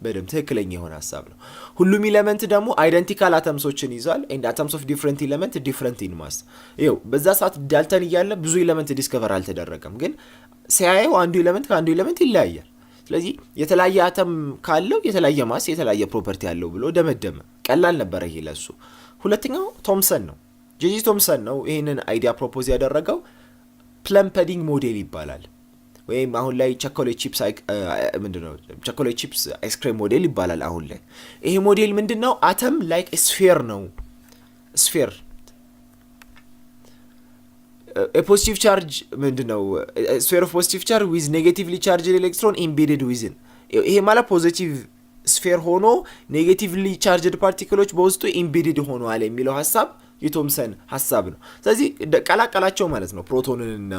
በደንብ ትክክለኛ የሆነ ሀሳብ ነው። ሁሉም ኢለመንት ደግሞ አይደንቲካል አተምሶችን ይዟል። ኤንድ አተምስ ኦፍ ዲፍረንት ኢለመንት ዲፍረንት ኢን ማስ። ይኸው በዛ ሰዓት ዳልተን እያለ ብዙ ኢለመንት ዲስከቨር አልተደረገም፣ ግን ሲያየው አንዱ ኢለመንት ከአንዱ ኢለመንት ይለያያል። ስለዚህ የተለያየ አተም ካለው የተለያየ ማስ የተለያየ ፕሮፐርቲ ያለው ብሎ ደመደመ። ቀላል ነበረ ይሄ ለሱ። ሁለተኛው ቶምሰን ነው፣ ጄጂ ቶምሰን ነው ይህንን አይዲያ ፕሮፖዝ ያደረገው። ፕለም ፐዲንግ ሞዴል ይባላል፣ ወይም አሁን ላይ ቸኮሌት ቺፕስ አይስክሬም ሞዴል ይባላል አሁን ላይ። ይሄ ሞዴል ምንድነው? አተም ላይክ ስፌር ነው። ስፌር ፖዚቲቭ ቻርጅ ምንድነው? ስፌር ኦፍ ፖዚቲቭ ቻርጅ ዊዝ ኔጌቲቭሊ ቻርጅድ ኤሌክትሮን ኢምቤድድ ዊዝን። ይሄ ማለት ፖዚቲቭ ስፌር ሆኖ ኔጌቲቭሊ ቻርጅድ ፓርቲክሎች በውስጡ ኢምቤድድ ሆነዋል የሚለው ሀሳብ የቶምሰን ሀሳብ ነው። ስለዚህ ቀላቀላቸው ማለት ነው ፕሮቶንንና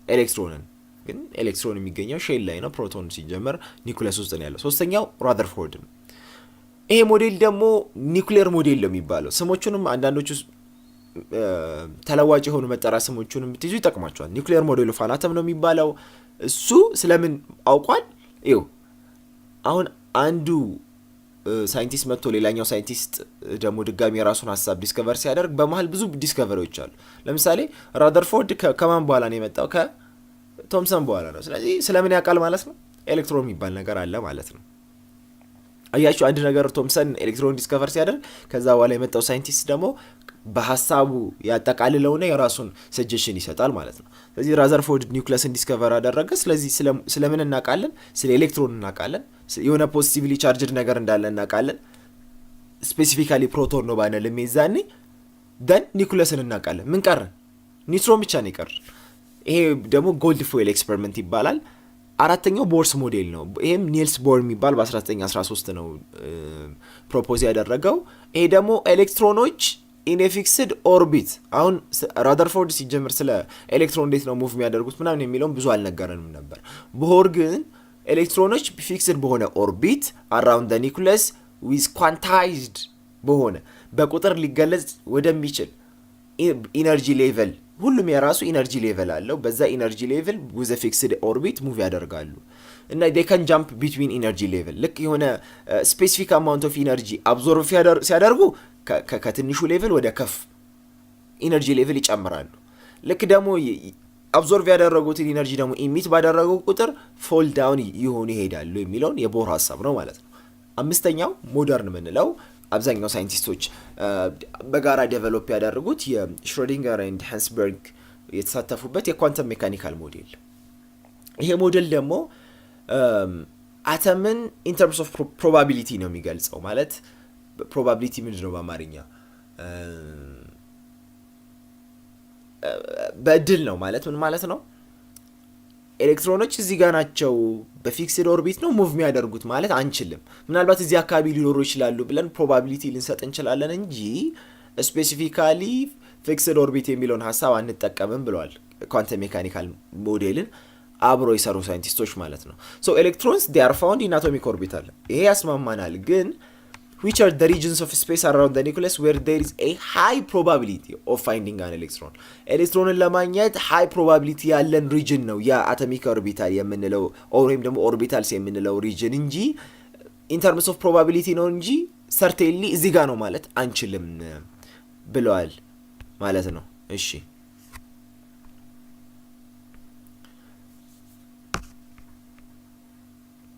ኤሌክትሮንን። ግን ኤሌክትሮን የሚገኘው ሼል ላይ ነው፣ ፕሮቶን ሲጀመር ኒኩለስ ውስጥ ነው ያለው። ሶስተኛው ራዘርፎርድ ነው። ይሄ ሞዴል ደግሞ ኒኩሌር ሞዴል ነው የሚባለው። ስሞቹንም አንዳንዶቹ ተለዋጭ የሆኑ መጠሪያ ስሞቹንም ብትይዙ ይጠቅማቸዋል። ኒኩሌር ሞዴል ኦፍ አን አተም ነው የሚባለው። እሱ ስለምን አውቋል? ይኸው አሁን አንዱ ሳይንቲስት መጥቶ ሌላኛው ሳይንቲስት ደግሞ ድጋሚ የራሱን ሀሳብ ዲስከቨር ሲያደርግ በመሀል ብዙ ዲስከቨሪዎች አሉ። ለምሳሌ ራዘርፎርድ ከማን በኋላ ነው የመጣው? ከቶምሰን በኋላ ነው። ስለዚህ ስለምን ያውቃል ማለት ነው? ኤሌክትሮን የሚባል ነገር አለ ማለት ነው። አያችሁ፣ አንድ ነገር ቶምሰን ኤሌክትሮን ዲስከቨር ሲያደርግ ከዛ በኋላ የመጣው ሳይንቲስት ደግሞ በሀሳቡ ያጠቃልለውና የራሱን ሰጀሽን ይሰጣል ማለት ነው። ስለዚህ ራዘርፎርድ ኒውክለስን ዲስከቨር አደረገ። ስለዚህ ስለምን እናውቃለን? ስለ ኤሌክትሮን እናውቃለን። የሆነ ፖዚቲቭሊ ቻርጅድ ነገር እንዳለ እናውቃለን። ስፔሲፊካሊ ፕሮቶን ነው ባንልም የዛኔ ደን ኒውክለስን እናውቃለን። ምን ቀረን? ኒውትሮን ብቻ ነው የቀረን። ይሄ ደግሞ ጎልድ ፎይል ኤክስፐሪመንት ይባላል። አራተኛው ቦርስ ሞዴል ነው። ይሄም ኒልስ ቦር የሚባል በ1913 ነው ፕሮፖዝ ያደረገው። ይሄ ደግሞ ኤሌክትሮኖች ኢን ኤ ፊክስድ ኦርቢት። አሁን ራዘርፎርድ ሲጀምር ስለ ኤሌክትሮን እንዴት ነው ሙቭ የሚያደርጉት ምናምን የሚለውን ብዙ አልነገረንም ነበር። ቦር ግን ኤሌክትሮኖች ፊክስድ በሆነ ኦርቢት አራውንድ ዘ ኒውክለስ ዊዝ ኳንታይዝድ በሆነ በቁጥር ሊገለጽ ወደሚችል ኢነርጂ ሌቨል፣ ሁሉም የራሱ ኢነርጂ ሌቨል አለው። በዛ ኢነርጂ ሌቨል ዊዝ ፊክስድ ኦርቢት ሙቭ ያደርጋሉ እና they can jump between energy level። ልክ የሆነ ስፔሲፊክ አማውንት ኦፍ ኢነርጂ አብዞርቭ ሲያደርጉ ከትንሹ ሌቭል ወደ ከፍ ኢነርጂ ሌቭል ይጨምራሉ። ልክ ደግሞ አብዞርቭ ያደረጉትን ኢነርጂ ደግሞ ኢሚት ባደረጉ ቁጥር ፎል ዳውን ይሆኑ ይሄዳሉ የሚለውን የቦር ሀሳብ ነው ማለት ነው። አምስተኛው ሞደርን የምንለው አብዛኛው ሳይንቲስቶች በጋራ ዴቨሎፕ ያደረጉት የሽሮዲንገር ኤንድ ሃንስበርግ የተሳተፉበት የኳንተም ሜካኒካል ሞዴል። ይሄ ሞዴል ደግሞ አተምን ኢን ተርምስ ኦፍ ፕሮባቢሊቲ ነው የሚገልጸው። ማለት ፕሮባቢሊቲ ምንድን ነው በአማርኛ? በእድል ነው ማለት ምን ማለት ነው? ኤሌክትሮኖች እዚህ ጋር ናቸው፣ በፊክስድ ኦርቢት ነው ሙቭ የሚያደርጉት ማለት አንችልም። ምናልባት እዚህ አካባቢ ሊኖሩ ይችላሉ ብለን ፕሮባቢሊቲ ልንሰጥ እንችላለን እንጂ ስፔሲፊካሊ ፊክስድ ኦርቢት የሚለውን ሀሳብ አንጠቀምም ብለዋል ኳንተም ሜካኒካል ሞዴልን አብሮ የሰሩ ሳይንቲስቶች ማለት ነው። ሶ ኤሌክትሮንስ they are found in atomic orbital። ይሄ ያስማማናል። ግን which are the regions of space around the nucleus where there is a high probability of finding an electron? ኤሌክትሮንን ለማግኘት high probability ያለን ሪጅን ነው ያ አቶሚክ ኦርቢታል የምንለው ወይም ደግሞ ኦርቢታልስ የምንለው ሪጅን እንጂ in terms of probability ነው እንጂ certainly እዚህ ጋር ነው ማለት አንችልም ብለዋል ማለት ነው። እሺ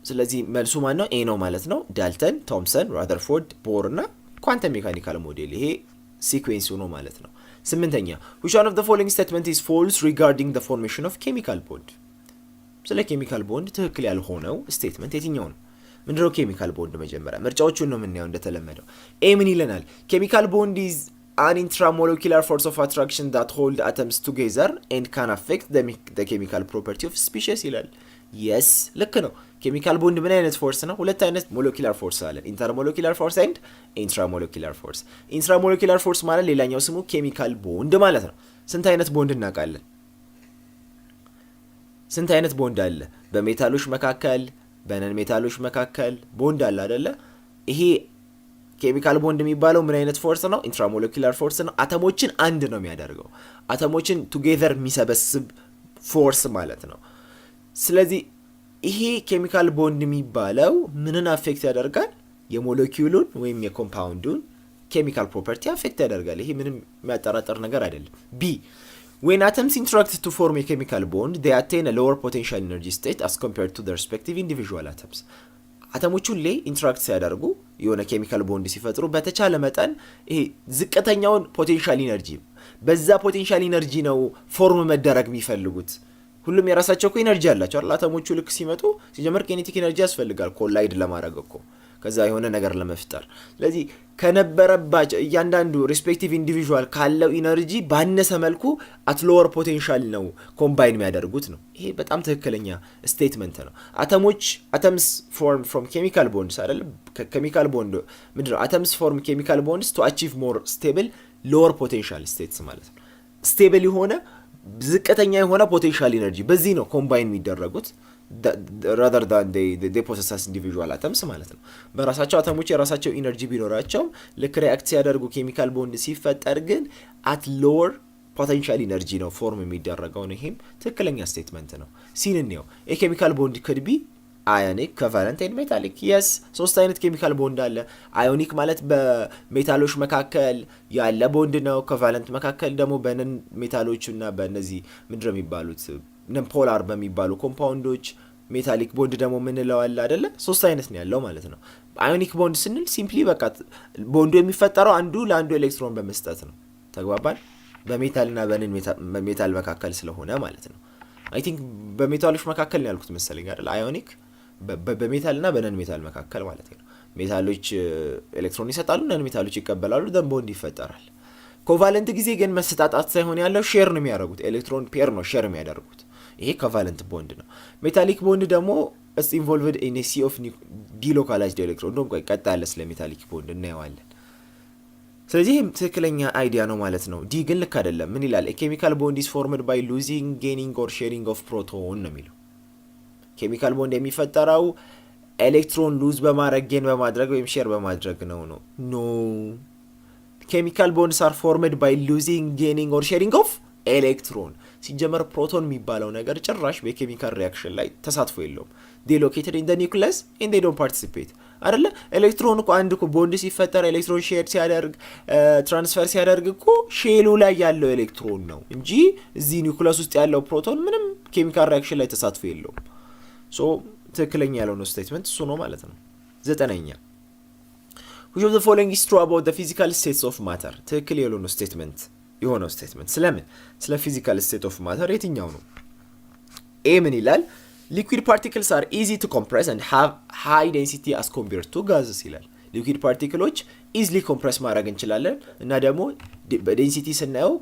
ስለዚህ መልሱ ማን ነው? ኤ ነው ማለት ነው። ዳልተን፣ ቶምሰን፣ ራዘርፎርድ፣ ቦር እና ኳንተም ሜካኒካል ሞዴል። ይሄ ሲኩዌንስ ነው ማለት ነው። ስምንተኛ which one of the following statement is false regarding the formation of chemical bond? ስለ ኬሚካል ቦንድ ትክክል ያልሆነው ስቴትመንት የትኛው ነው? ምንድነው ኬሚካል ቦንድ? መጀመሪያ ምርጫዎቹን ነው የምናየው እንደተለመደው። ኤ ምን ይለናል? ኬሚካል ቦንድ is an intramolecular force of attraction that hold atoms together and can affect the chemical property of species ይላል። የስ ልክ ነው። ኬሚካል ቦንድ ምን አይነት ፎርስ ነው? ሁለት አይነት ሞለኪላር ፎርስ አለ፣ ኢንተርሞለኪላር ፎርስ ኤንድ ኢንትራሞለኪላር ፎርስ። ኢንትራሞለኪላር ፎርስ ማለት ሌላኛው ስሙ ኬሚካል ቦንድ ማለት ነው። ስንት አይነት ቦንድ እናውቃለን? ስንት አይነት ቦንድ አለ? በሜታሎች መካከል፣ በነን ሜታሎች መካከል ቦንድ አለ አይደለ? ይሄ ኬሚካል ቦንድ የሚባለው ምን አይነት ፎርስ ነው? ኢንትራሞለኪላር ፎርስ ነው። አተሞችን አንድ ነው የሚያደርገው። አተሞችን ቱጌዘር የሚሰበስብ ፎርስ ማለት ነው። ስለዚህ ይሄ ኬሚካል ቦንድ የሚባለው ምንን አፌክት ያደርጋል? የሞለኪውሉን ወይም የኮምፓውንዱን ኬሚካል ፕሮፐርቲ አፌክት ያደርጋል። ይሄ ምንም የሚያጠራጥር ነገር አይደለም። ቢ when atoms interact to form a chemical bond they attain a lower potential energy state as compared to their respective individual atoms. አተሞቹ ላይ ኢንትራክት ሲያደርጉ የሆነ ኬሚካል ቦንድ ሲፈጥሩ በተቻለ መጠን ይሄ ዝቅተኛውን ፖቴንሻል ኢነርጂ በዛ ፖቴንሻል ኢነርጂ ነው ፎርም መደረግ የሚፈልጉት። ሁሉም የራሳቸው ኢነርጂ አላቸው አይደል? አተሞቹ ልክ ሲመጡ ሲጀመር ኬኔቲክ ኢነርጂ ያስፈልጋል ኮላይድ ለማድረግ እኮ ከዛ የሆነ ነገር ለመፍጠር። ስለዚህ ከነበረባቸው እያንዳንዱ ሪስፔክቲቭ ኢንዲቪዥዋል ካለው ኢነርጂ ባነሰ መልኩ አት ሎወር ፖቴንሻል ነው ኮምባይን የሚያደርጉት ነው። ይሄ በጣም ትክክለኛ ስቴትመንት ነው። አተምስ ፎርም ፍሮም ኬሚካል ቦንድስ አይደል? ኬሚካል ቦንድ ምንድነው? አተምስ ፎርም ኬሚካል ቦንድስ ቱ አቺቭ ሞር ስቴብል ሎወር ፖቴንሻል ስቴትስ ማለት ነው። ስቴብል የሆነ ዝቅተኛ የሆነ ፖቴንሻል ኢነርጂ በዚህ ነው ኮምባይን የሚደረጉት rather than they possess as individual atoms ማለት ነው። በራሳቸው አተሞች የራሳቸው ኢነርጂ ቢኖራቸውም ልክ ሪአክት ሲያደርጉ ኬሚካል ቦንድ ሲፈጠር ግን at lower potential ኢነርጂ ነው ፎርም የሚደረገው ነው። ይሄም ትክክለኛ ስቴትመንት ነው። ሲንኔው የኬሚካል ቦንድ could be ionic, covalent and metallic. yes ሶስት አይነት ኬሚካል ቦንድ አለ። አዮኒክ ማለት በሜታሎች መካከል ያለ ቦንድ ነው። ኮቫለንት መካከል ደግሞ በነን ሜታሎች እና በእነዚህ ምንድነው የሚባሉት ነን ፖላር በሚባሉ ኮምፓውንዶች። ሜታሊክ ቦንድ ደግሞ ምንለው አለ አይደለ? ሶስት አይነት ነው ያለው ማለት ነው። አዮኒክ ቦንድ ስንል ሲምፕሊ በቃ ቦንዱ የሚፈጠረው አንዱ ለአንዱ ኤሌክትሮን በመስጠት ነው። ተግባባን? በሜታልና በነን ሜታል መካከል ስለሆነ ማለት ነው። አይ ቲንክ በሜታሎች መካከል ነው ያልኩት መሰለኝ አይደል? አዮኒክ በሜታልና በነን ሜታል መካከል ማለት ነው። ሜታሎች ኤሌክትሮን ይሰጣሉ፣ ነን ሜታሎች ይቀበላሉ፣ ደን ቦንድ ይፈጠራል። ኮቫለንት ጊዜ ግን መሰጣጣት ሳይሆን ያለው ሼር ነው የሚያደርጉት። ኤሌክትሮን ፔር ነው ሼር የሚያደርጉት። ይሄ ኮቫለንት ቦንድ ነው። ሜታሊክ ቦንድ ደግሞ is involved in a sea of delocalized electron። እንደውም ቆይ ቀጣ ያለ ስለ ሜታሊክ ቦንድ እናየዋለን። ስለዚህ ትክክለኛ አይዲያ ነው ማለት ነው። ዲ ግን ልክ አይደለም። ምን ይላል? a chemical bond is formed by losing, gaining or sharing of proton ነው የሚለው። ኬሚካል ቦንድ የሚፈጠረው ኤሌክትሮን ሉዝ በማድረግ ጌን በማድረግ ወይም ሼር በማድረግ ነው። ኖ ኬሚካል ቦንድስ አር ፎርምድ ባይ ሉዚንግ ጌኒንግ ኦር ሼሪንግ ኦፍ ኤሌክትሮን። ሲጀመር ፕሮቶን የሚባለው ነገር ጭራሽ በኬሚካል ሪያክሽን ላይ ተሳትፎ የለውም። ዴ ሎኬትድ ኢን ዘ ኒውክለስ ኤንድ ዴ ዶንት ፓርቲሲፔት አይደለ? ኤሌክትሮን እኮ አንድ እኮ ቦንድ ሲፈጠር ኤሌክትሮን ሼር ሲያደርግ ትራንስፈር ሲያደርግ እኮ ሼሉ ላይ ያለው ኤሌክትሮን ነው እንጂ እዚህ ኒውክለስ ውስጥ ያለው ፕሮቶን ምንም ኬሚካል ሪያክሽን ላይ ተሳትፎ የለውም። ሶ ትክክለኛ ያልሆነው ስቴትመንት እሱ ነው ማለት ነው። 9ኛ which of the following is true about the physical states of matter? ትክክል ያልሆነው ስቴትመንት የሆነው ስቴትመንት ስለምን ስለ ፊዚካል ስቴት ኦፍ ማተር የትኛው ነው? ኤ ምን ይላል? liquid particles are easy to compress and have high density as compared to gases ይላል። ሊኩዊድ ፓርቲክሎች ኢዝሊ ኮምፕረስ ማድረግ እንችላለን እና ደግሞ በዴንሲቲ ስናየው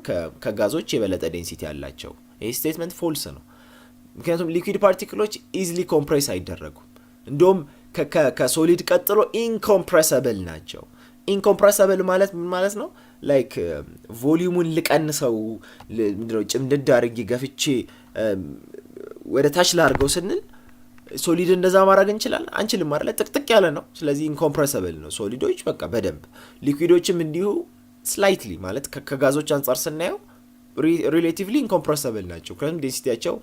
ከጋዞች የበለጠ ዴንሲቲ ያላቸው። ይህ ስቴትመንት ፎልስ ነው። ምክንያቱም ሊኩዊድ ፓርቲክሎች ኢዝሊ ኮምፕሬስ አይደረጉም። እንደውም ከሶሊድ ቀጥሎ ኢንኮምፕረሰብል ናቸው። ኢንኮምፕረሰብል ማለት ምን ማለት ነው? ላይክ ቮሊዩሙን ልቀንሰው ምንድነው ጭምድድ አድርጌ ገፍቼ ወደ ታች ላድርገው ስንል ሶሊድ እንደዛ ማድረግ እንችላለን? አንችልም አይደል? ጥቅጥቅ ያለ ነው። ስለዚህ ኢንኮምፕረሰብል ነው ሶሊዶች በቃ በደንብ። ሊኩዊዶችም እንዲሁ ስላይትሊ ማለት ከጋዞች አንጻር ስናየው ሪሌቲቭሊ ኢንኮምፕረሰብል ናቸው። ምክንያቱም ዴንሲቲያቸው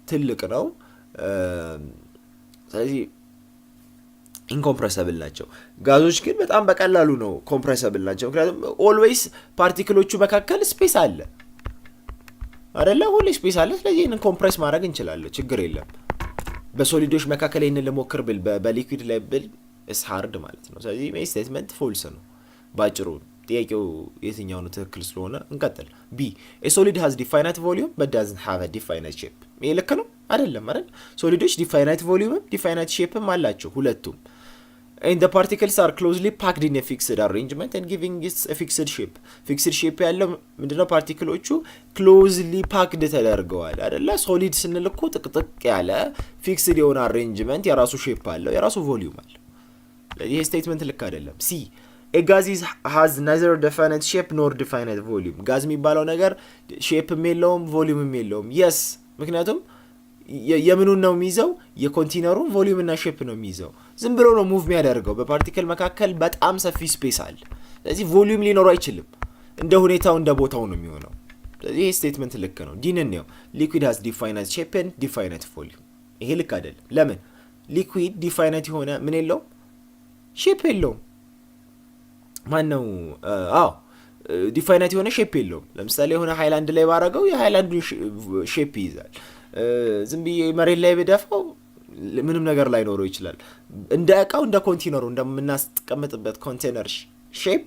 ትልቅ ነው። ስለዚህ ኢንኮምፕረሰብል ናቸው። ጋዞች ግን በጣም በቀላሉ ነው ኮምፕረሰብል ናቸው። ምክንያቱም ኦልዌይስ ፓርቲክሎቹ መካከል ስፔስ አለ አይደለ? ሁሌ ስፔስ አለ። ስለዚህ ይህንን ኮምፕረስ ማድረግ እንችላለን፣ ችግር የለም። በሶሊዶች መካከል ይህንን ልሞክር ብል በሊኩዊድ ላይ ብል ኢስ ሃርድ ማለት ነው። ስለዚህ ሜይ ስቴትመንት ፎልስ ነው ባጭሩ። ጥያቄው የትኛው ነው ትክክል ስለሆነ እንቀጥል። ቢ ኤ ሶሊድ ሃዝ ዲፋይናይት ቮሊዩም በት ዳዝንት ሃቭ አ ዲፋይናይት ሼፕ። ይሄ ልክ ነው አይደለም? አይደል? ሶሊዶች ዲፋይናይት ቮሊዩምም ዲፋይናይት ሼፕም አላቸው ሁለቱም። and the particles are closely packed in a fixed arrangement and giving it a fixed shape. fixed shape ያለው ምንድነው? ፓርቲክሎቹ closely packed ተደርገዋል አይደለ? ሶሊድ ስንል እኮ ጥቅጥቅ ያለ ፊክስድ የሆነ አሬንጅመንት የራሱ ሼፕ አለው፣ የራሱ ቮሊዩም አለው። ይሄ ስቴትመንት ልክ አይደለም። ሲ a gas has neither definite shape nor definite volume. ጋዝ የሚባለው ነገር ሼፕም የለውም ቮሊዩምም የለውም። yes ምክንያቱም የምኑን ነው የሚይዘው? የኮንቴነሩን ቮሊዩም እና ሼፕ ነው የሚይዘው። ዝም ብሎ ነው ሙቭ የሚያደርገው። በፓርቲክል መካከል በጣም ሰፊ ስፔስ አለ። ስለዚህ ቮሊዩም ሊኖረው አይችልም። እንደ ሁኔታው እንደ ቦታው ነው የሚሆነው። ስለዚህ ይህ ስቴትመንት ልክ ነው። ዲንን ነው ሊኩዊድ ሃዝ ዲፋይናይት ሼፕ ኤንድ ዲፋይናይት ቮሊዩም። ይሄ ልክ አይደለም። ለምን? ሊኩዊድ ዲፋይናይት የሆነ ምን የለውም? ሼፕ የለውም። ማን ነው? ዲፋይናይት የሆነ ሼፕ የለውም። ለምሳሌ የሆነ ሃይላንድ ላይ ባረገው የሃይላንዱን ሼፕ ይይዛል። ዝም ብዬ መሬት ላይ በደፋው ምንም ነገር ላይኖረው ይችላል። እንደ እቃው እንደ ኮንቴነሩ እንደምናስቀምጥበት ኮንቴነር ሼፕ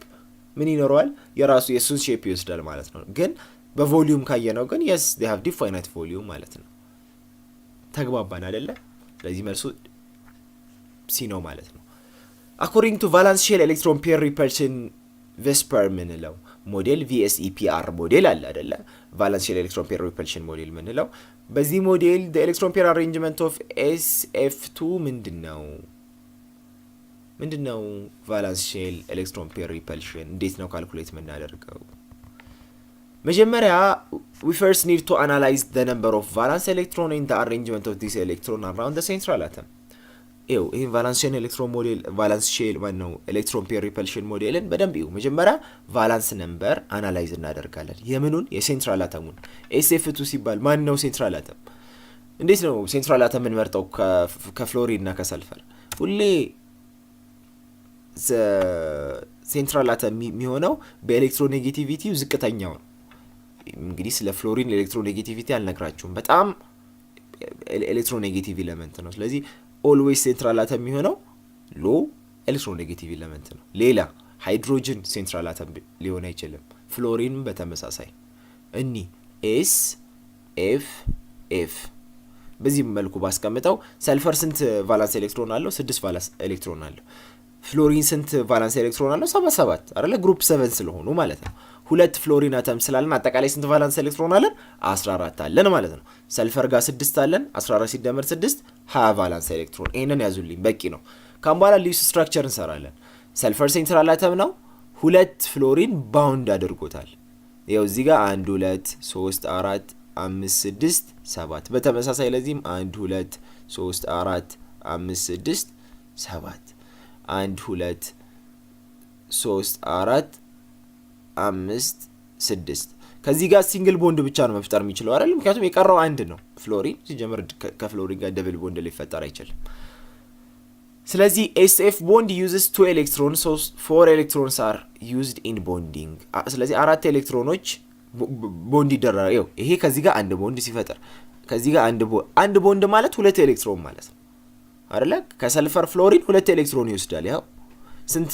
ምን ይኖረዋል? የራሱ የሱን ሼፕ ይወስዳል ማለት ነው። ግን በቮሊዩም ካየነው ግን የስ they have definite volume ማለት ነው። ተግባባን አይደለ? ስለዚህ መልሱ ሲ ነው ማለት ነው። according to valence shell electron pair repulsion ቪስፐር ምንለው ሞዴል VSEPR ሞዴል አለ አይደለ? valence shell electron pair repulsion ሞዴል ምንለው በዚህ ሞዴል the electron pair arrangement of SF2 ምንድነው? valence shell electron pair repulsion እንዴት ነው ካልኩሌት የምናደርገው? መጀመሪያ we first need to analyze the number of valence electron in the arrangement of this electron around the central atom. ይሄ valence shell electron model valence shell ማነው electron pair repulsion ሞዴልን በደንብ ይው። መጀመሪያ valence number አናላይዝ እናደርጋለን። የምኑን? የሴንትራል አተሙን። SF2 ሲባል ማን ነው ሴንትራል አተም? እንዴት ነው ሴንትራል አተም የምንመርጠው ከፍሎሪን እና ከሰልፈር? ሁሌ ሴንትራል አተም የሚሆነው በኤሌክትሮኔጌቲቪቲው ዝቅተኛው ነው። እንግዲህ ስለ ፍሎሪን ኤሌክትሮኔጌቲቪቲ አልነግራችሁም። በጣም ኤሌክትሮኔጌቲቭ ኤሌመንት ነው። ስለዚህ ኦልዌይስ ሴንትራል አተም የሚሆነው ሎ ኤሌክትሮኔጌቲቭ ኤሌመንት ነው። ሌላ ሃይድሮጅን ሴንትራል አተም ሊሆን አይችልም። ፍሎሪንም በተመሳሳይ እኒ ኤስ ኤፍ ኤፍ በዚህ መልኩ ባስቀምጠው ሰልፈር ስንት ቫላንስ ኤሌክትሮን አለው? 6 ቫላንስ ኤሌክትሮን አለው። ፍሎሪን ስንት ቫላንስ ኤሌክትሮን አለው? 7 አይደለ? ግሩፕ 7 ስለሆኑ ማለት ነው። 2 ፍሎሪን አተም ስላለን አጠቃላይ ስንት ቫላንስ ኤሌክትሮን አለን? 14 አለን ማለት ነው። ሰልፈር ጋር 6 አለን። 14 ሲደመር 6 20 ቫላንስ ኤሌክትሮን። ይሄንን ያዙልኝ በቂ ነው። ካምባላ ሊውስ ስትራክቸር እንሰራለን። ሰልፈር ሴንትራል አተም ነው። 2 ፍሎሪን ባውንድ አድርጎታል። ይኸው እዚህ ጋር 1 2 3 4 5 6 7 በተመሳሳይ ለዚህም 1 2 3 4 5 6 7 1 2 3 4 5 6 ከዚህ ጋር ሲንግል ቦንድ ብቻ ነው መፍጠር የሚችለው አይደል? ምክንያቱም የቀረው አንድ ነው። ፍሎሪን ሲጀምር ከፍሎሪን ጋር ደብል ቦንድ ሊፈጠር አይችልም። ስለዚህ SF ቦንድ uses 2 electrons, so 4 electrons are used in bonding. ስለዚህ 4 ኤሌክትሮኖች ቦንድ ይደረጋሉ። ይሄ ከዚህ ጋር አንድ ቦንድ ሲፈጠር ከዚህ ጋር አንድ ቦንድ ማለት 2 ኤሌክትሮን ማለት ነው አይደለ? ከሰልፈር ፍሎሪን 2 ኤሌክትሮን ይወስዳል። ያው ስንት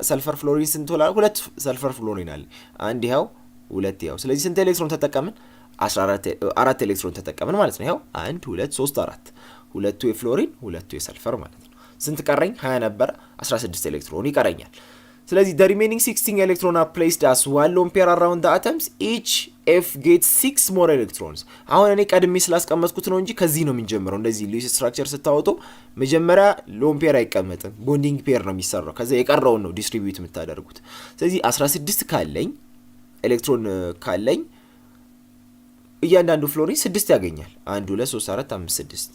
ሰልፈር ፍሎሪን ስንት ሆላል? 2 ሰልፈር ፍሎሪን አለ። አንድ ያው 2 ያው። ስለዚህ ስንት ኤሌክትሮን ተጠቀምን? 4 ኤሌክትሮን ተጠቀምን ማለት ነው። ያው 1 2 3 4 2 የፍሎሪን 2 የሰልፈር ማለት ነው። ስንት ቀረኝ? 20 ነበር። 16 ኤሌክትሮን ይቀረኛል። ስለዚህ the remaining 16 electrons are placed as one lone pair around the atoms. Each F gets 6 more electrons. አሁን እኔ ቀድሜ ስላስቀመጥኩት ነው እንጂ ከዚህ ነው የምንጀምረው። እንደዚህ ሉዊስ ስትራክቸር ስታወጡ መጀመሪያ ሎን ፔር አይቀመጥም፣ ቦንዲንግ ፔር ነው የሚሰራው። ከዛ የቀረውን ነው ዲስትሪቢዩት የምታደርጉት። ስለዚህ 16 ካለኝ ኤሌክትሮን ካለኝ እያንዳንዱ ፍሎሪን 6 ያገኛል። 1 2 3 4 5 6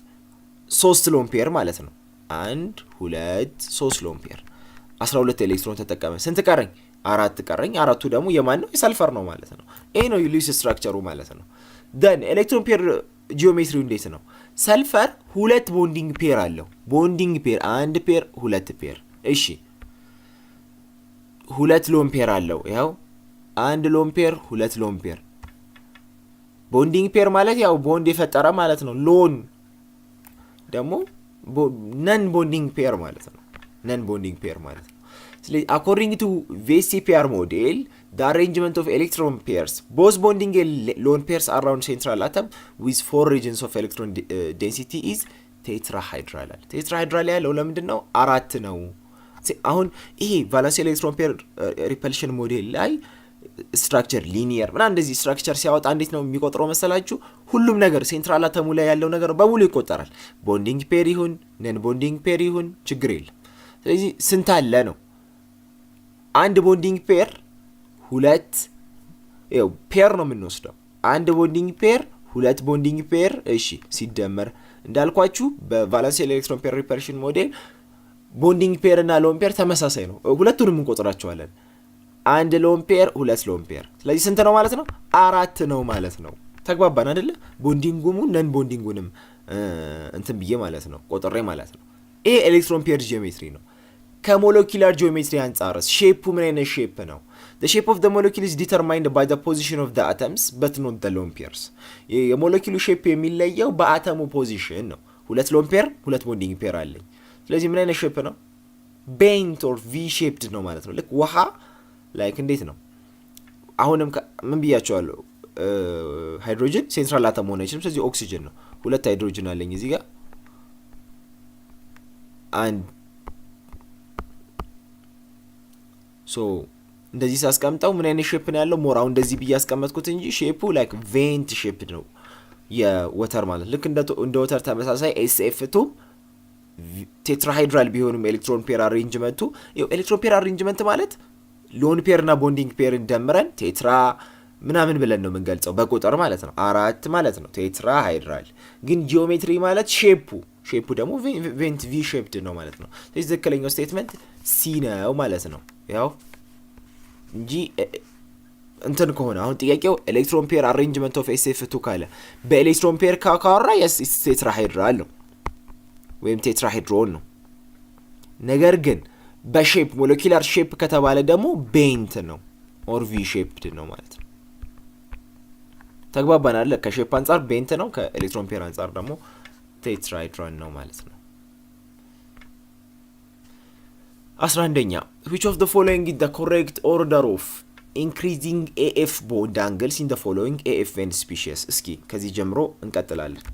3 ሎን ፔር ማለት ነው። 1 2 3 ሎን ፔር 12 ኤሌክትሮን ተጠቀመ። ስንት ቀረኝ? 4 ቀረኝ። 4ቱ ደግሞ የማን ነው? የሰልፈር ነው ማለት ነው። ይሄ ነው ሉዊስ ስትራክቸሩ ማለት ነው። ደን ኤሌክትሮን ፔር ጂኦሜትሪው እንዴት ነው? ሰልፈር 2 ቦንዲንግ ፔር አለው። ቦንዲንግ ፔር 1 ፔር 2 ፔር። እሺ 2 ሎን ፔር አለው። ያው 1 ሎን ፔር 2 ሎን ፔር። ቦንዲንግ ፔር ማለት ያው ቦንድ የፈጠረ ማለት ነው። ሎን ደግሞ ነን ቦንዲንግ ፔር ማለት ነው። ነን ቦንዲንግ ፔር ማለት ነው። ስለዚህ according to VSEPR model the arrangement of electron pairs both bonding lone pairs around central atom with 4 regions of electron density is tetrahedral. tetrahedral ያለው ለምንድን ነው? 4 ነው። አሁን ይሄ ቫለንስ ኤሌክትሮን ፔር ሪፐልሽን ሞዴል ላይ ስትራክቸር ሊኒየር ምናምን እንደዚህ ስትራክቸር ሲያወጣ እንዴት ነው የሚቆጥረው መሰላችሁ? ሁሉም ነገር ሴንትራል አተሙ ላይ ያለው ነገር በሙሉ ይቆጠራል። ቦንዲንግ ፔር ይሁን ነን ቦንዲንግ ፔር ይሁን ችግር የለም። ስለዚህ ስንት አለ ነው? አንድ ቦንዲንግ ፔር 2 ፔር ነው የምንወስደው። አንድ ቦንዲንግ ፔር ሁለት ቦንዲንግ ፔር እሺ ሲደመር እንዳልኳችሁ በቫለንስ ኤሌክትሮን ፔር ሪፐልሽን ሞዴል ቦንዲንግ ፔር እና ሎን ፔር ተመሳሳይ ነው። ሁለቱንም እንቆጥራቸዋለን። አንድ ሎን ፔር ሁለት ሎን ፔር። ስለዚህ ስንት ነው ማለት ነው? 4 ነው ማለት ነው። ተግባባን አይደለ? ቦንዲንጉም ነን ቦንዲንጉንም እንትን ብዬ ማለት ነው ቆጥሬ ማለት ነው። ይሄ ኤሌክትሮን ፔር ጂኦሜትሪ ነው። ከሞለኪላር ጂኦሜትሪ አንጻርስ ሼፑ ምን አይነት ሼፕ ነው? The shape of the molecule is determined by the position of the atoms but not the lone pairs. የሞለኪሉ ሼፕ የሚለየው በአተሙ ፖዚሽን ነው። ሁለት ሎን ፔር ሁለት ቦንዲንግ ፔር አለኝ። ስለዚህ ምን አይነት ሼፕ ነው? ቤንት ኦር ቪ ሼፕድ ነው ማለት ነው። ልክ ውሃ ላይክ እንዴት ነው? አሁንም ምን ብያቸዋለሁ? ሃይድሮጅን ሴንትራል አተም ሆነ አይችልም። ስለዚህ ኦክሲጅን ነው። ሁለት ሃይድሮጅን አለኝ እዚህ ጋር አንድ ሶ እንደዚህ ሳስቀምጠው ምን አይነት ሼፕ ነው ያለው? ሞራው እንደዚህ ብዬ ያስቀመጥኩት እንጂ ሼፑ ላይክ ቬንት ሼፕ ነው የወተር ማለት ልክ እንደ ወተር ተመሳሳይ SF2 ቴትራሃይድራል ቢሆንም ኤሌክትሮን ፔር አሬንጅመንቱ ኤሌክትሮን ፔር አሬንጅመንት ማለት ሎን ፔር እና ቦንዲንግ ፔርን ደምረን ቴትራ ምናምን ብለን ነው የምንገልጸው በቁጥር ማለት ነው። 4 ማለት ነው ቴትራ ሃይድራል። ግን ጂኦሜትሪ ማለት ሼፑ ደግሞ ቬንት ቪ ሼፕድ ነው ማለት ነው። ስለዚህ ትክክለኛው ስቴትመንት ሲ ነው ማለት ነው። ያው እንጂ እንትን ከሆነ አሁን ጥያቄው ኤሌክትሮን ፔር አሬንጅመንት ኦፍ SF2 ካለ በኤሌክትሮን ፔር ካወራ ቴትራ ሃይድራል ነው ወይም ቴትራሃይድሮን ነው። ነገር ግን በሼፕ ሞለኪላር ሼፕ ከተባለ ደግሞ ቤንት ነው ኦር ቪ ሼፕድ ነው ማለት ነው። ተግባባን አይደል? ከሼፕ አንጻር ቤንት ነው፣ ከኤሌክትሮን ፔር አንጻር ደግሞ ቴትራሃይድሮን ነው ማለት ነው። 11ኛ which of the following is the correct order of increasing AF bond angles in the following AF species? እስኪ ከዚህ ጀምሮ እንቀጥላለን።